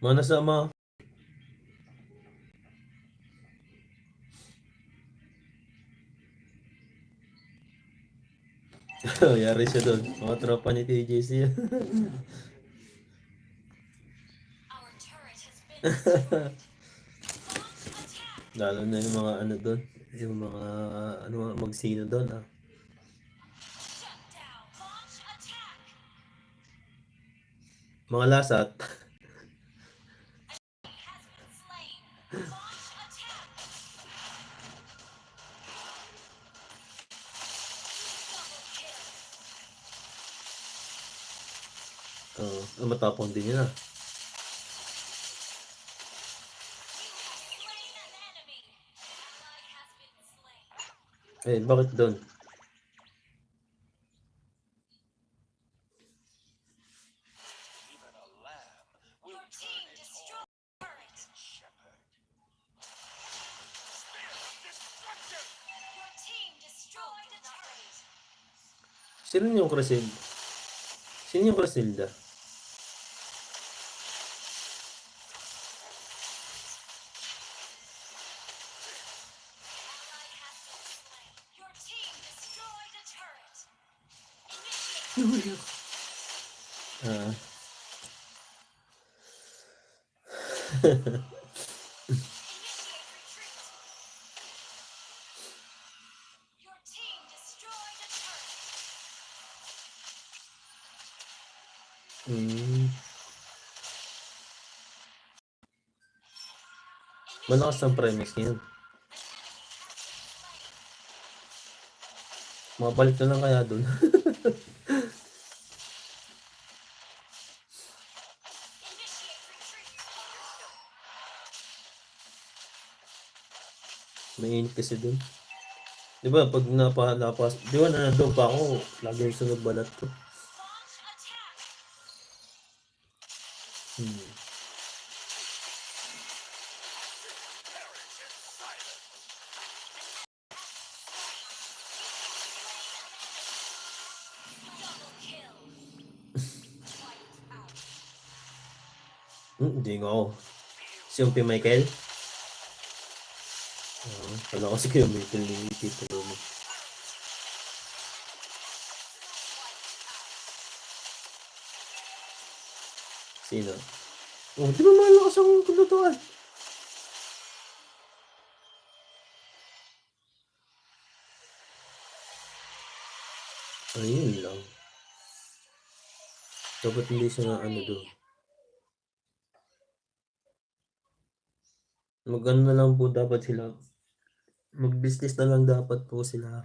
Mana sama? Yari siya doon. Mga tropa ni TJC. Lalo na yung mga ano doon. Yung mga magsino doon. Mga lasat. Matapon din yun bakit doon? Sino yung Crescel? Sino yung Cresselda? Malakas ang premise niyan. Mabalik na lang kaya doon. Mainit kasi doon. Di ba pag napalapas, di ba nandun pa ako, lagi yung sunog balat ko. Hindi nga ako. Si Umpi Michael? Wala ko si Kuya Michael ni Tito Romy. Sino? Oh, di ba malakas ang kundutuan? Ayun lang. Dapat hindi siya na ano doon. Mag-ano na lang po dapat sila. Mag-business na lang dapat po sila.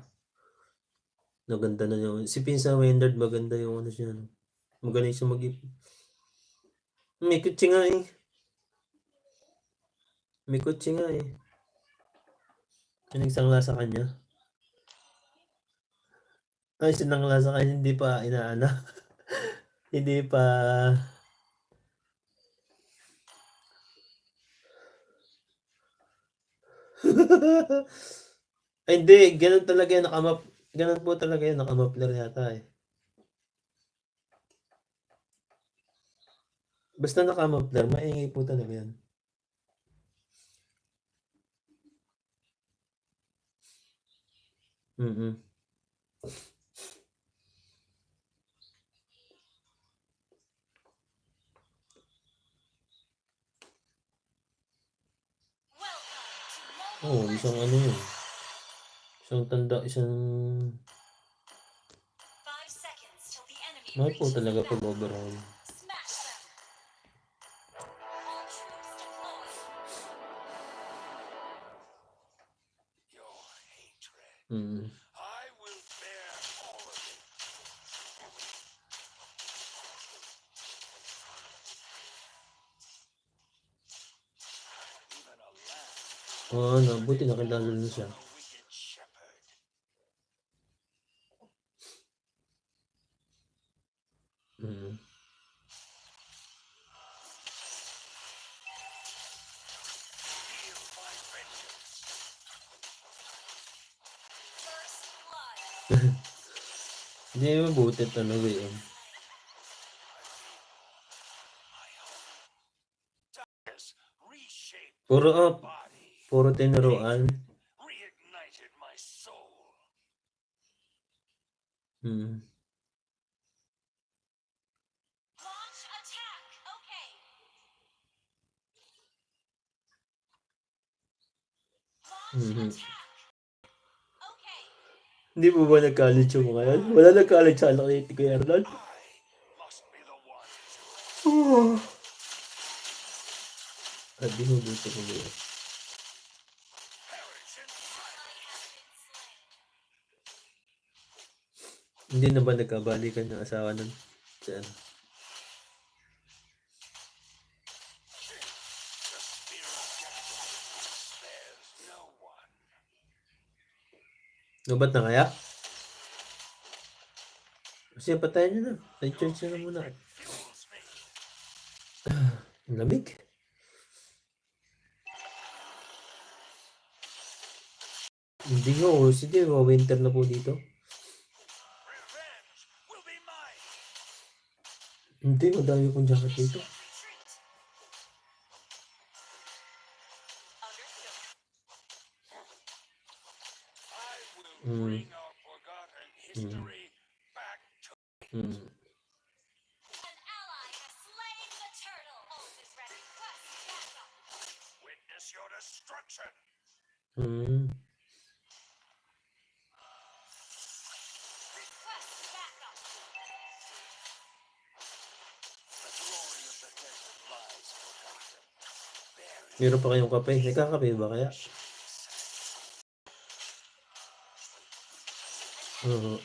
Maganda na yun. Si Pinsa Maynard maganda yung ano siya. Magaling siya mag-ipon. May kutsi nga eh. May kutsi nga eh. Ano nagsangla sa kanya? Ay, sinangla sa kanya, hindi pa inaana. Hindi pa... Ay, hindi. Ganun talaga yung nakamap. Ganun po talaga yung nakamapler yata eh. Basta nakamapler, maingay po talaga yan. Mm-mm. Oo, isang ano yun. Isang tanda, isang... Mahal po talaga pag overall. Mm. Oo, ano, buti nakilala na siya. Mm. Hindi mabuti talaga yun. Puro up. Puro tinuruan. Hmm. Mm-hmm. Hindi mo ba nag-college yung mga yan? Wala nag-college sa anak ni Kuya Arnold? Di mo dito ko ba? Hindi na ba nagkabalikan ng asawa nun? Si ano? Lubat na kaya? Kasi patayin nyo na. I-charge nyo na muna. Ang lamig. Hindi nga, sige, winter na po dito. Hindi, madami pong jacket dito. Mm. Mm. Mm. Mm. Meron pa kayong kape? Nagkakape ba kaya? Oo.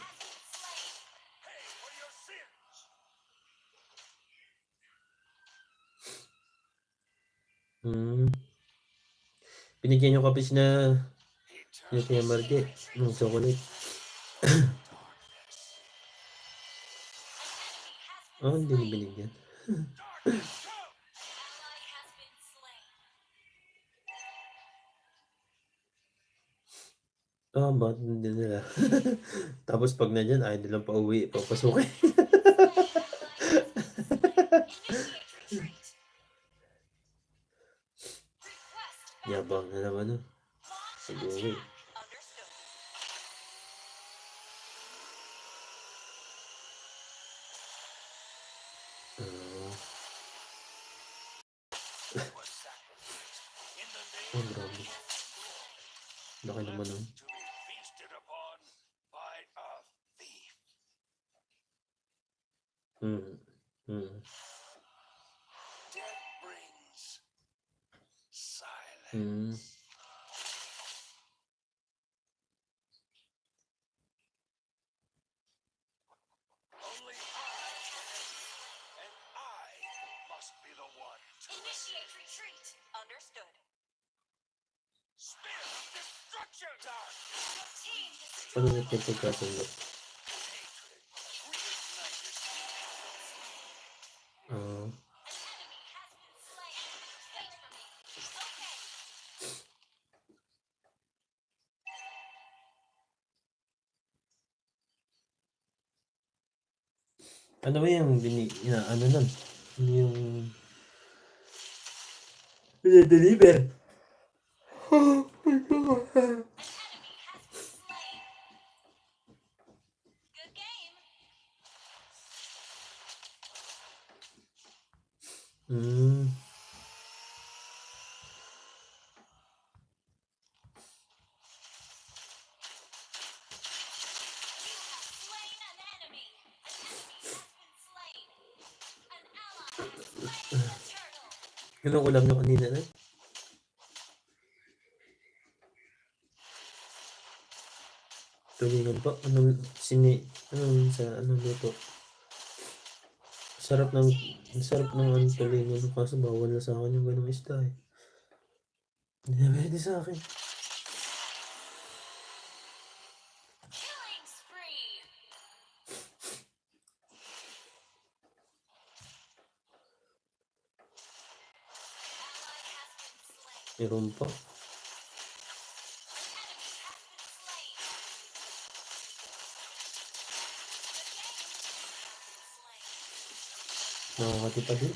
Binigyan yung kape na yung kaya Marje. Yung chocolate. Hindi na binigyan. Bakit hindi nila? Tapos pag na dyan, ayaw nilang pauwi, papasukin. Yabang na naman no. Pag-uwi. Understood. Oh, grabe. Laki naman nun. To be feasted upon by a thief. Death brings silence. Only I can enter, and I must be the one to Initiate retreat. Understood. spear of destruction. Dark Team Paano natin pagkasundo? hatred reignited. enemy has been slain. Wait for me. Okay. Ano ba yung ano nun? Yung deliver. Oh my God. An enemy has been slain. Good game. You have slain an enemy. An enemy has been slain. An ally has slain the turtle. Ganun ulam nyo kanina na? Tulingan pa. Anong luto? Sarap ng ano, tulingan. Kaso bawal na sa akin yung ganung isda eh. Hindi na pwede sa akin. Killing spree. Ally has been slain. Meron pa. An enemy has been slain. Good game. Nakakatipa din.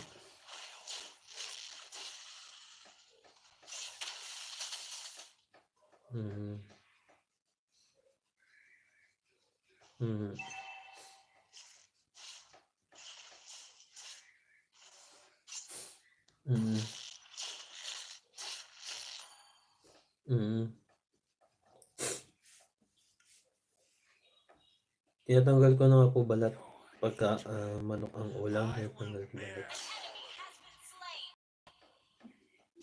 Tinatanggal ko na nga po balat. Pagka manok ang ulam, tinatanggal ko balat. An enemy has been slain.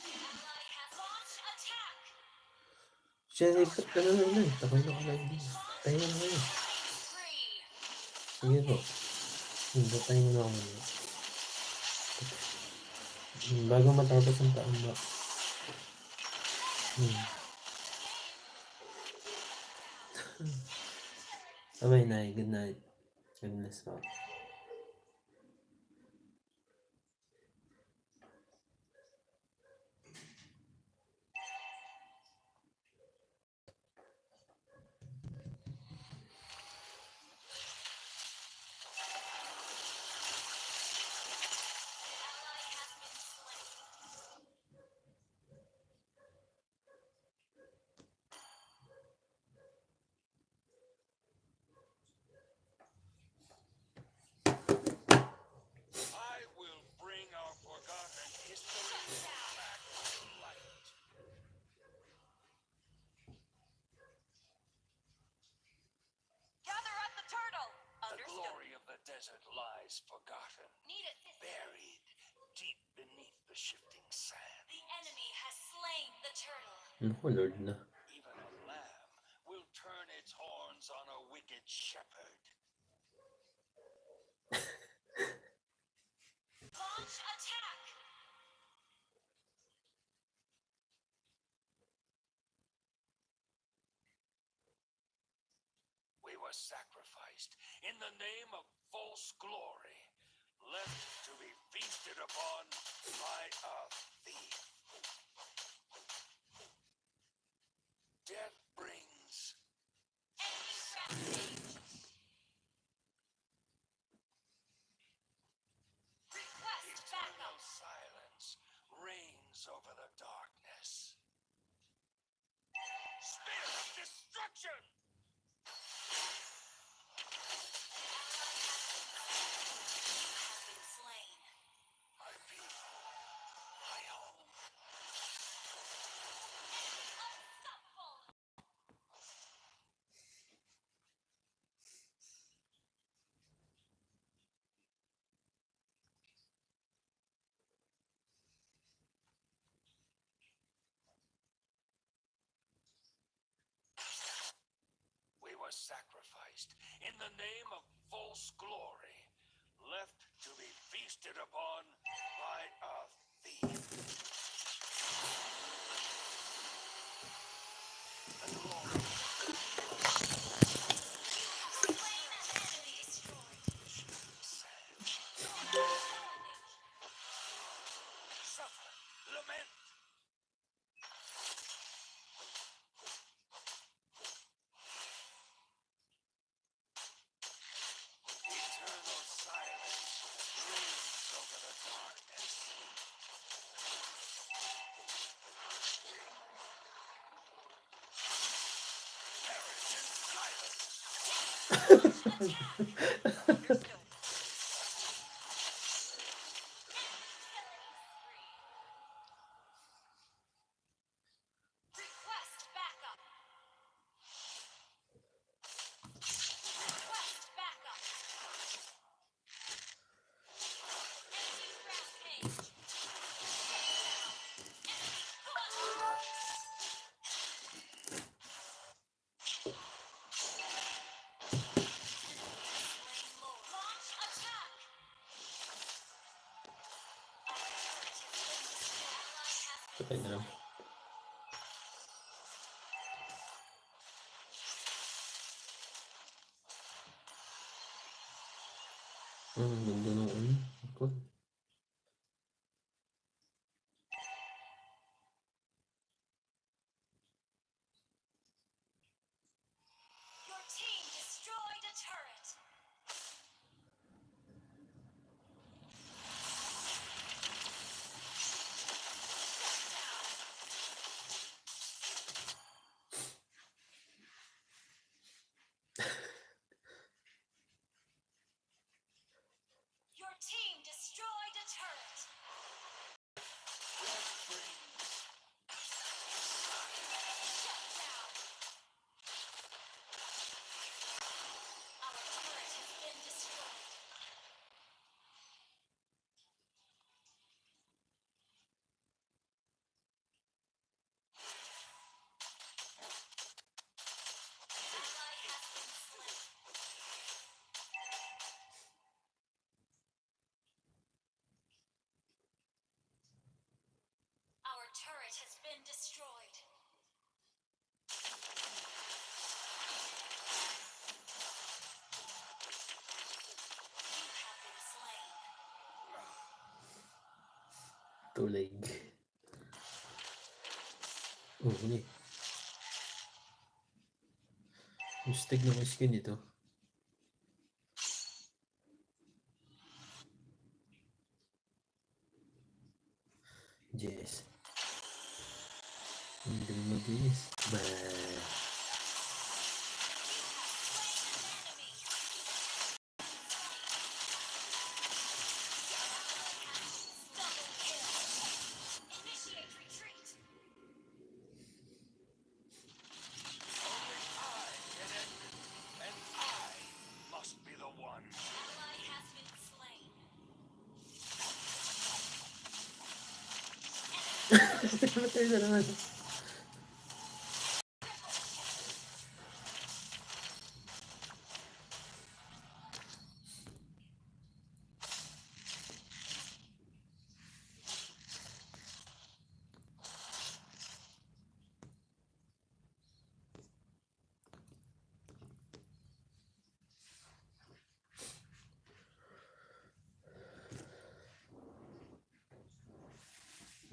Ally has launched attack. Siya, lipat ka na lang eh. Takay na ka lang din. Tayo na kayo. Spree. Sige po. Tayo na ako muna. Bago matapos ang taon ba? Bye-bye, Nay. Good night. God bless po. Ally has been slain. I will bring our forgotten history back to light. Gather up the turtle. The Understood. glory of the desert lies forgotten, Need it. buried deep beneath the shifting sand. The enemy has slain the turtle. Naku, Lord na. Even a lamb will turn its horns on a wicked shepherd. Launch attack. We were sacrificed in the name of false glory, left to be feasted upon by a thief. Death brings Enemy rampage. Request eternal backup. silence reigns over the darkness. was sacrificed in the name of false glory, left to be feasted upon by a thief. The glory suffer, lament. Eternal silence broods over the darkness. Perish in silence. Request backup. Request backup. Enemy rampage. Launch attack. Patay na lang. Ganda nung ano. Ako. Your team destroyed a turret. Your team destroyed a turret. Shut down. Our turret has been destroyed. Ally has been slain. Our turret has been destroyed. You have been slain. Tulig. Huli. Mustig ng skin ito. Yes. Hindi mag-yes. Double kill. Initiate retreat. Only I get it, and I must be the one. Ally has been slain. Patay na naman.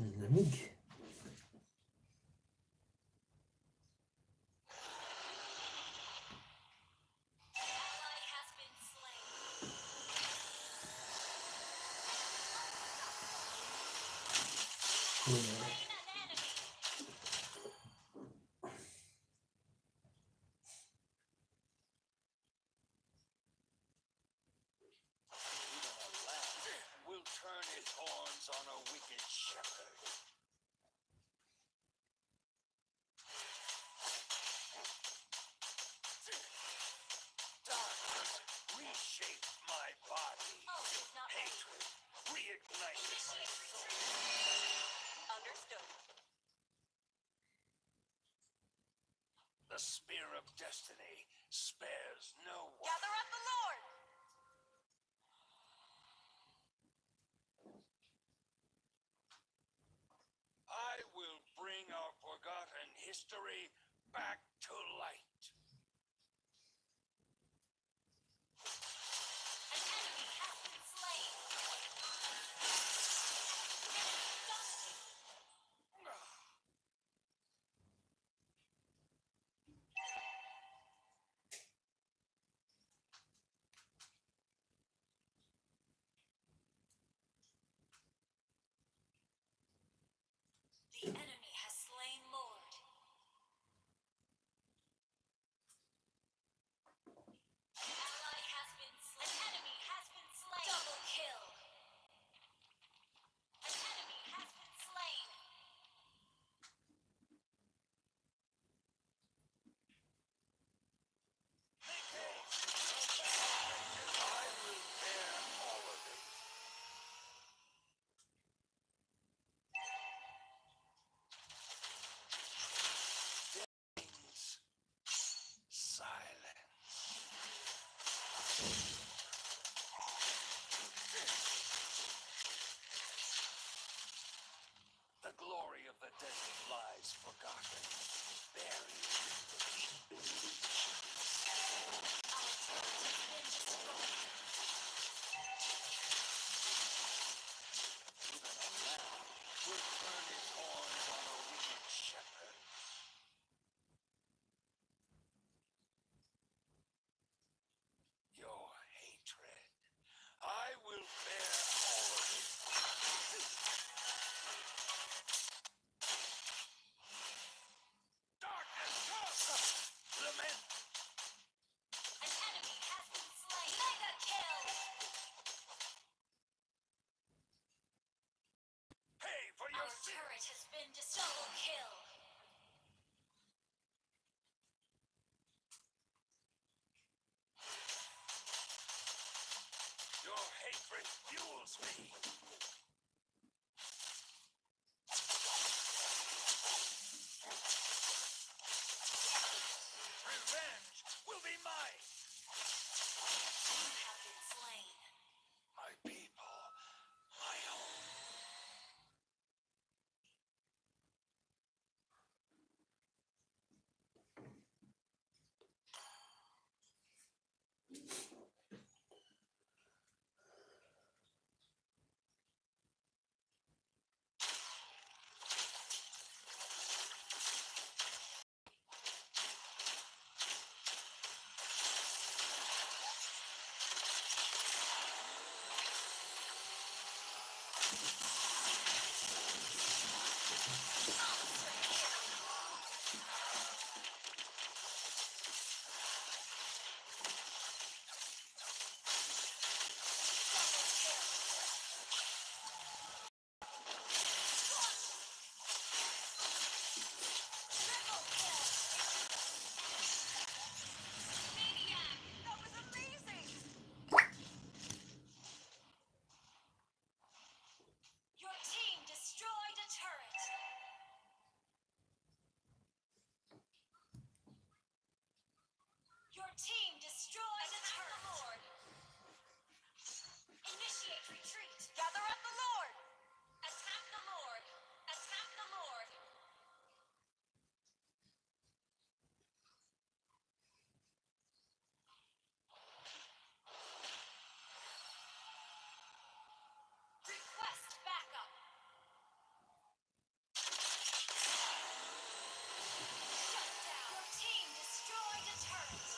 Ang lamig. Ally has been slain. Yeah. Slain an enemy. Even a lamb will turn its horns on a wicked shepherd. Darkness reshape my body. Ult is not ready. Hatred reignites my Initiate soul. retreat. The spear of destiny spares no one. Gather up the Lord! I will bring our forgotten history back to light. An enemy has been slain! The enemy has slain Lord. Ally has been slain. An enemy has been slain. Double kill. An enemy has been slain. I will bear all of it. Silence. The glory of the desert lies forgotten, buried even a lamb will turn its horns on a wicked shepherd. Your hatred, I will bear all of it. Darkness comes! Lament! An enemy has been slain. Mega kill. Pay for your Our sin! turret has been double kill. Your hatred fuels me! Revenge will be mine! You have been slain. My people, my home. Triple kill. Maniac. That was amazing. Your team destroyed a turret. Your team destroyed a turret. Lord. Initiate retreat. Gather up the Lord. Attack the Lord. Attack the Lord. Request backup. Shut down. Your team destroyed a turret.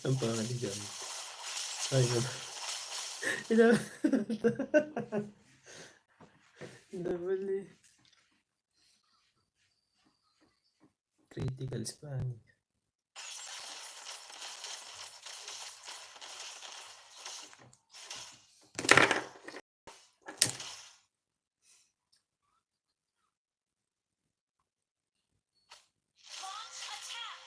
Ang pangalan dyan. Ay, no. Double eh. Critical span. Launch attack.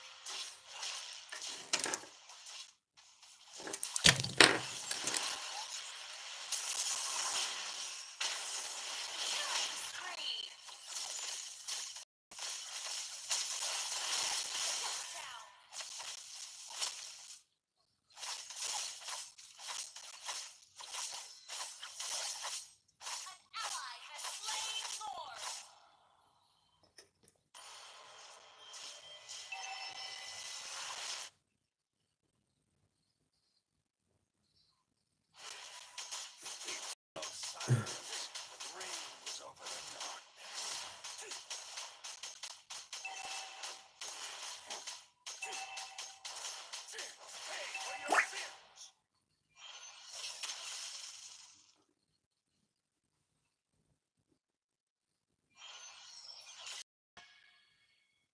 Killing spree. Shut down. An ally has slain Lord. Silence reigns over the darkness. Pay for your sins.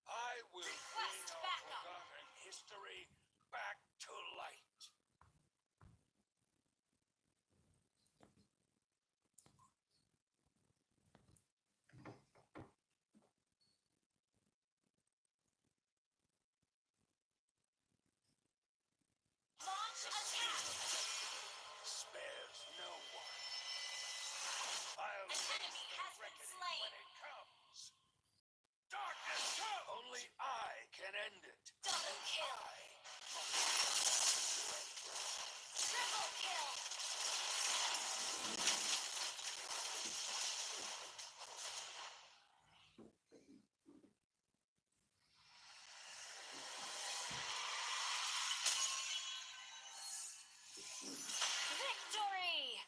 I will bring Request our backup. forgotten history back to light. Launch attack. Spares no one. I'll An enemy face the has been reckoning slain. when it comes. Darkness comes. Only I can end it. Double kill. Triple kill. Victory.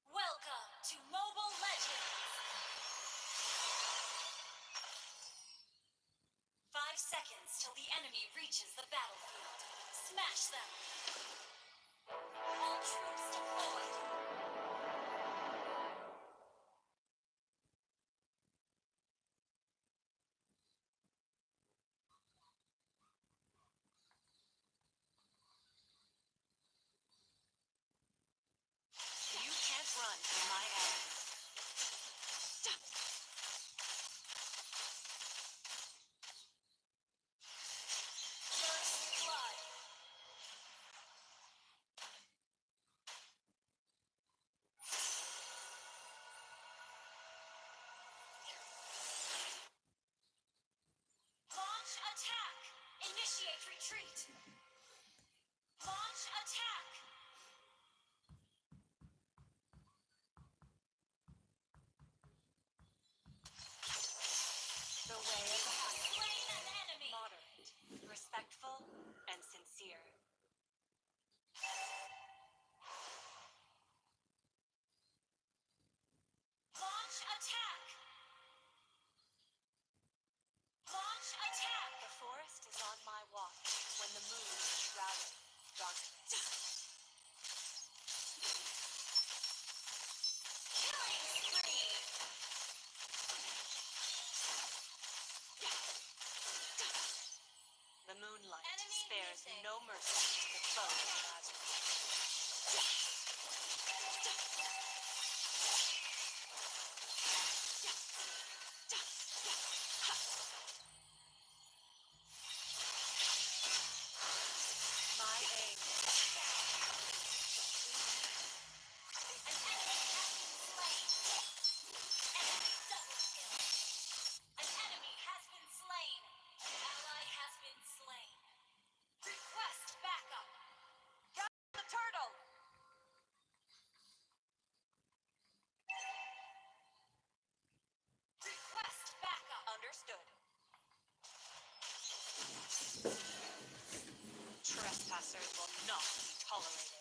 Welcome to Mobile Legends. 5 seconds till the enemy reaches the battlefield. Smash them. All troops deployed. You can't run from my arrows. First blood. Launch attack. Initiate retreat. Launch attack. The way of the hunter. Slain an enemy. Moderate, respectful, and sincere. Launch attack. Launch attack. The forest is on my watch when the moon is shrouded in darkness. Killing spree. The moonlight spares no mercy to the foe of Lazarus. not be tolerated.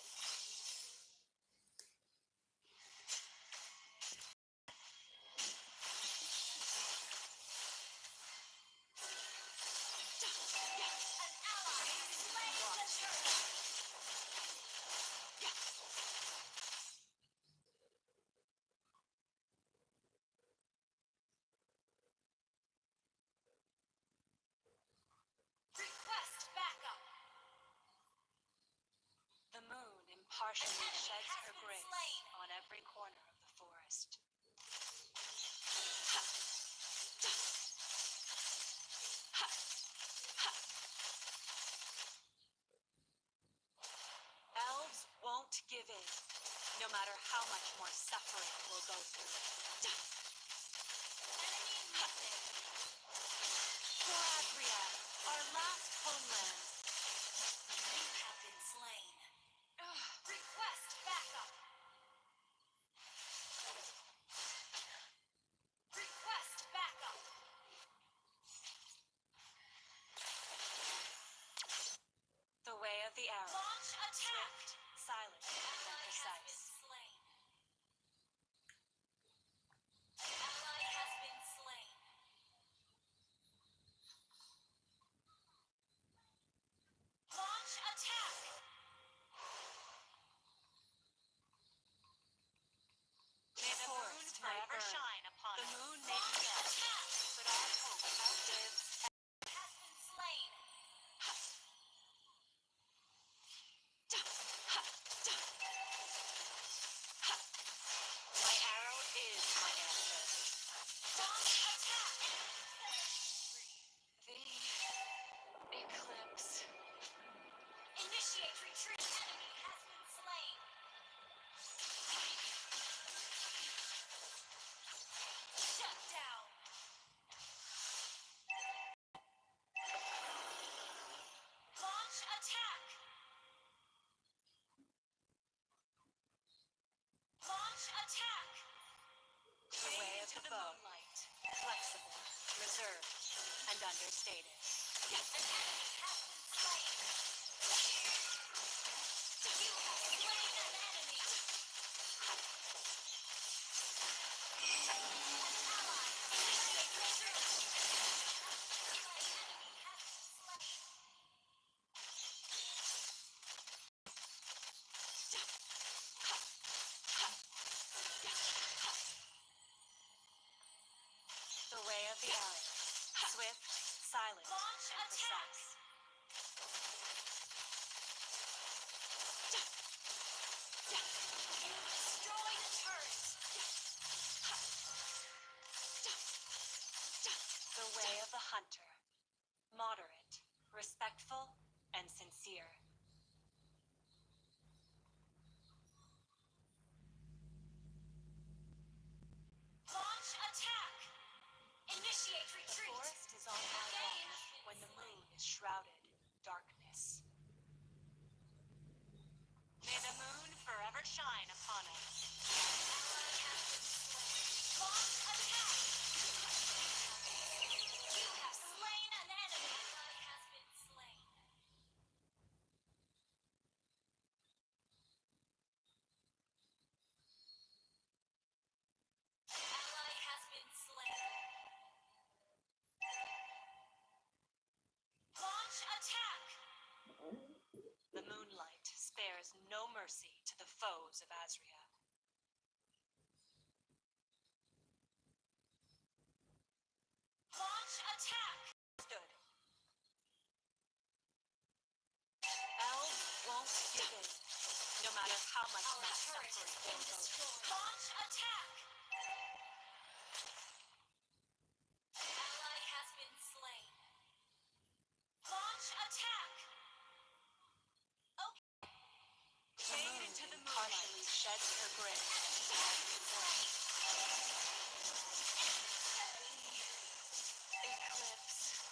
Request backup. The moon impartially sheds her grace on every corner of the forest. Elves won't give in, no matter how much more suffering we'll go through. Enemy missing. For Adria, our last homeland. You have been slain. Request backup. Request backup. The way of the arrow. Launch attack. Swift, silent, and precise. An ally has been slain. Launch attack. May the moon forever shine upon us. The moon may be dead, but our hope outlives and has been slain. My arrow is my answer. Launch attack. The eclipse. Initiate retreat. Enemy has been slain. Shut down. Launch attack. Launch attack. The way of the moonlight. Flexible, reserved, and understated. An enemy has been slain. You have slain an enemy. An ally has been slain. An enemy has been slain. The way of the arrow. Swift, silent, launch and precise. You destroyed a turret. The way of the hunter. Moderate, respectful, and sincere. Launch attack. Initiate retreat. The forest is on my watch when the moon is shrouded in darkness. May the moon forever shine upon us. Ally has been slain. Launch attack. You have slain an enemy. Ally has been slain. An ally has been slain. Launch attack. The moonlight spares no mercy to the foes of Azria. Launch attack. Stood. Elves won't give in, no matter how much more suffering they'll go through. Launch attack. An ally has been slain. Launch attack. Fade into the moonlight. Partially sheds her grace. Eclipse.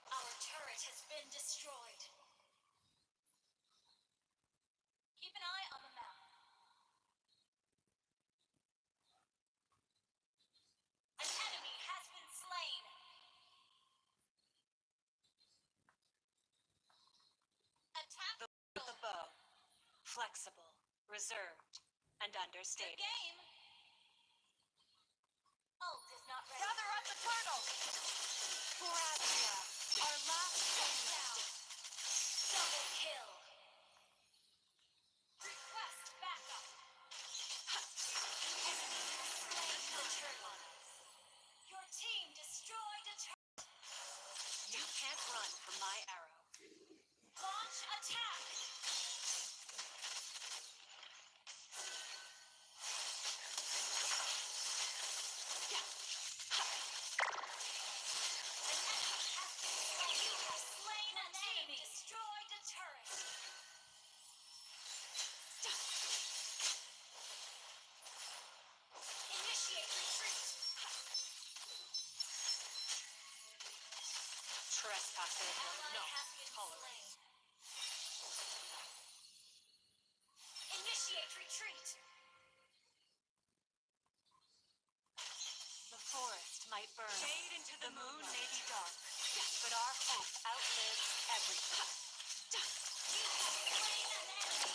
Our turret has been destroyed. Keep an eye on the map. flexible, reserved, and understated. Game. Ult is not ready. Gather up the turtle. For Adria, our last down. Double kill. Request backup. Enemy has slain the turtle. Your team destroyed a turtle. You can't run from my arrow. Launch attack. You have slain an enemy. Destroyed a turret. Initiate retreat. Trespassers will not tolerate. Initiate retreat. The forest might burn. Fade into the moon may be dark, but our hope outlives everything. You have slain an enemy.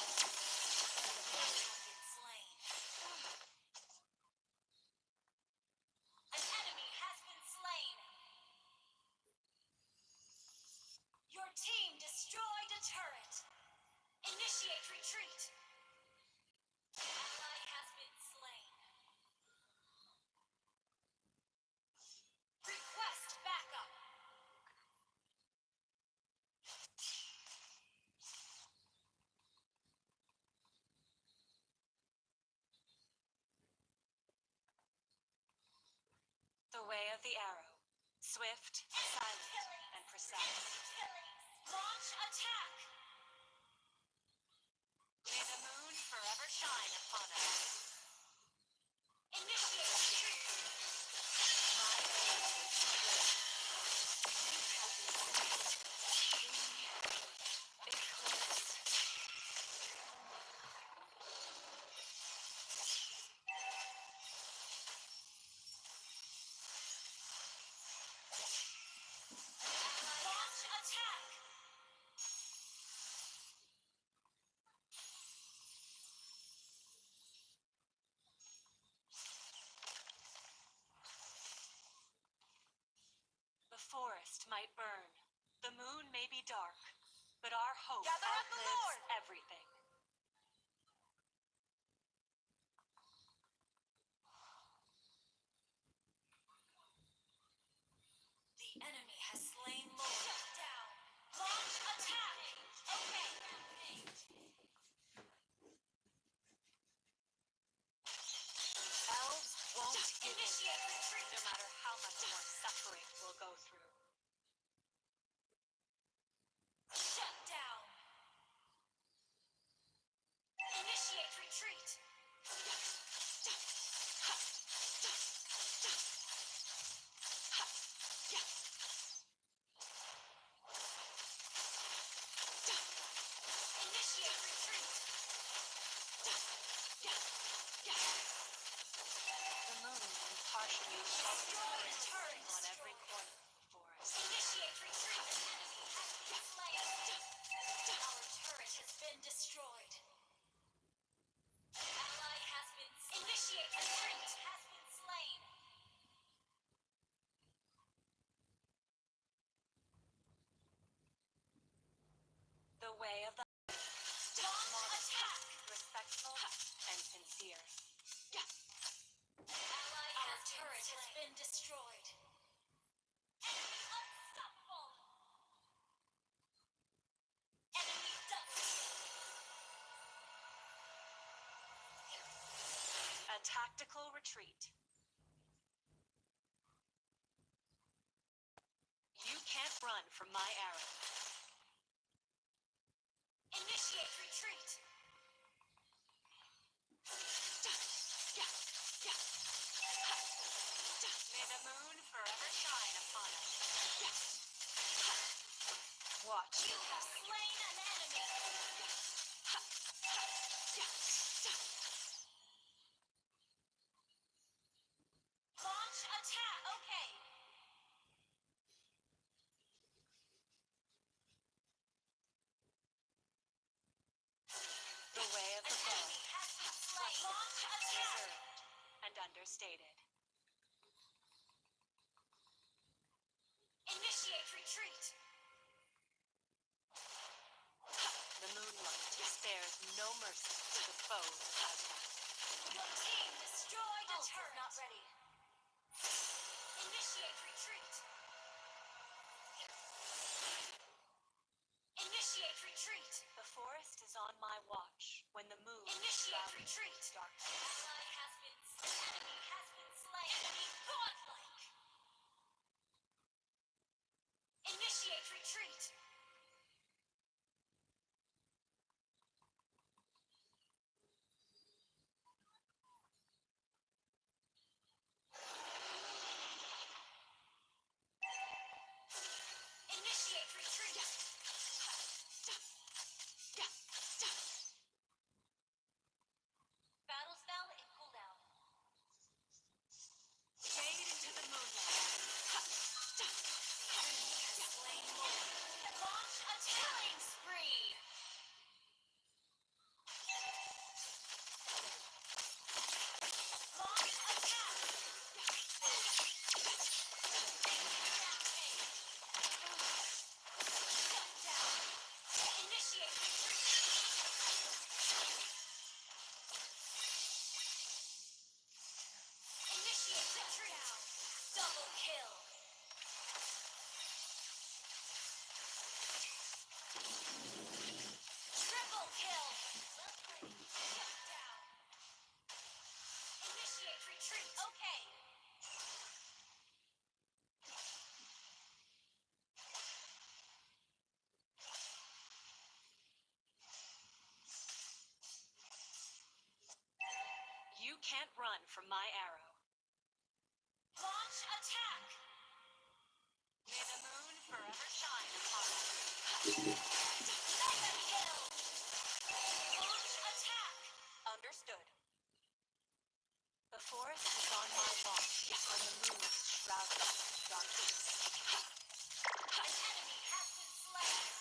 You have been slain. An enemy has been slain. Your team destroyed a turret. Initiate retreat. Ally has been slain. Request backup. The way of the arrow. Swift, silent, and precise. Launch attack. May the moon forever shine upon us. Initiate retreat. My aim is clear. You have been eclipse. Launch attack. The forest might burn. The moon may be dark, but our hope outlives everything. The enemy has slain Lord. Shut down. Launch attack. Okay. Elves won't initiate retreat, no matter how much more suffering we'll go through. Shut down. Initiate retreat. Initiate retreat. The moon impartially destroyed turrets on every corner of the forest. Initiate retreat. An enemy has been slain. Our turret has been destroyed. An ally has been slain. Initiate retreat. Has been slain. The way of the modest, respectful, and sincere. Our turret has been destroyed. Enemy unstoppable. Enemy double. A tactical retreat. You can't run from my arrow. Initiate retreat. May the moon forever shine upon us. Watch. You have slain an enemy. Launch attack. Okay. The way of the bow. Launch attack. And understated. Initiate retreat. The moonlight spares no mercy to the foes. Your team destroyed a turret. Not ready. Initiate retreat. Initiate retreat. The forest is on my watch when the moon. Initiate retreat. Darkness. Ally has been enemy has been slain. Enemy godlike. Initiate retreat. Initiate retreat. Battle spell in cooldown. Fade into the moonlight. Enemy has slain more. Launch a killing spree. Launch attack. Rampage. Shut down. Initiate retreat. Initiate retreat. Double kill. Triple kill. Shut down. Initiate retreat. Okay. You can't run from my arrow. Launch attack. May the moon forever shine upon us. Mega kill. Launch attack. Understood. The forest is on my watch when the moon shrouds us in darkness. An enemy has been slain.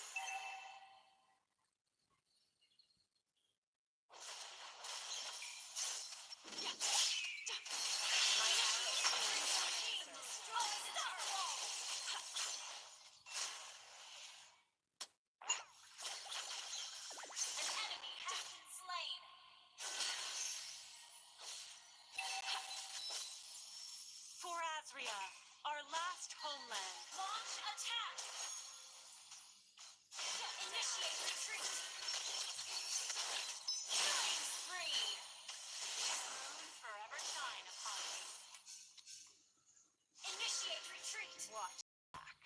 My arrow team destroys the wall. An enemy has been slain. For Azria, our last homeland. Launch attack. Initiate retreat. Killing spree. Moon forever shine upon me. Initiate retreat. Watch back.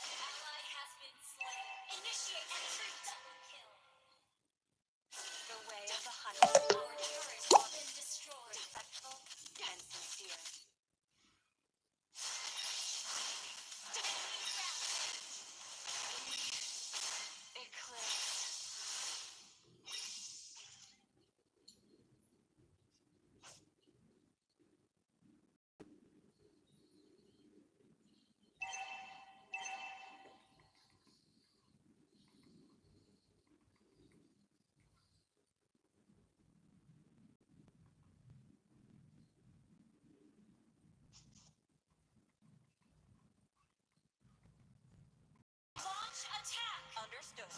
An ally has been slain. Initiate retreat. Double kill. The way of the hunter. Our turret has been destroyed. Respectful and sincere. Enemy rampage. Eclipse. Launch attack. Understood.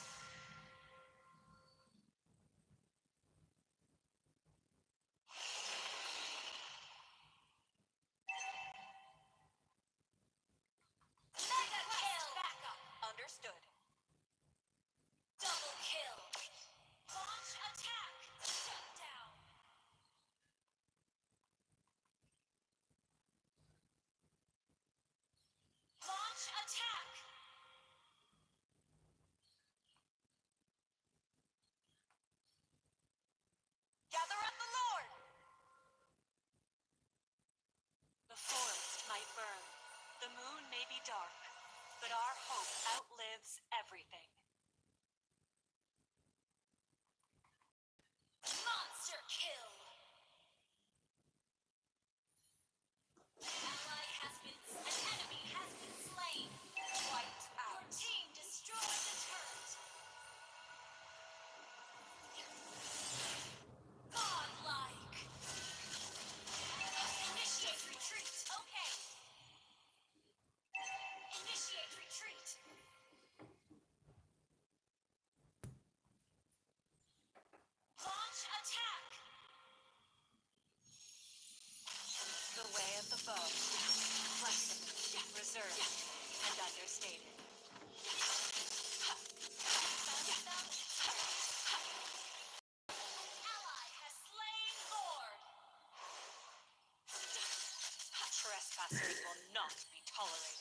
Mega kill. Backup. Understood. Double kill. Launch attack. Shut down. Launch attack. Gather up the Lord. The forest might burn. The moon may be dark, but our hope outlives everything. Monster kill. An enemy has been slain. Wiped out. Your team destroyed the turret. Trespassers will not be tolerated.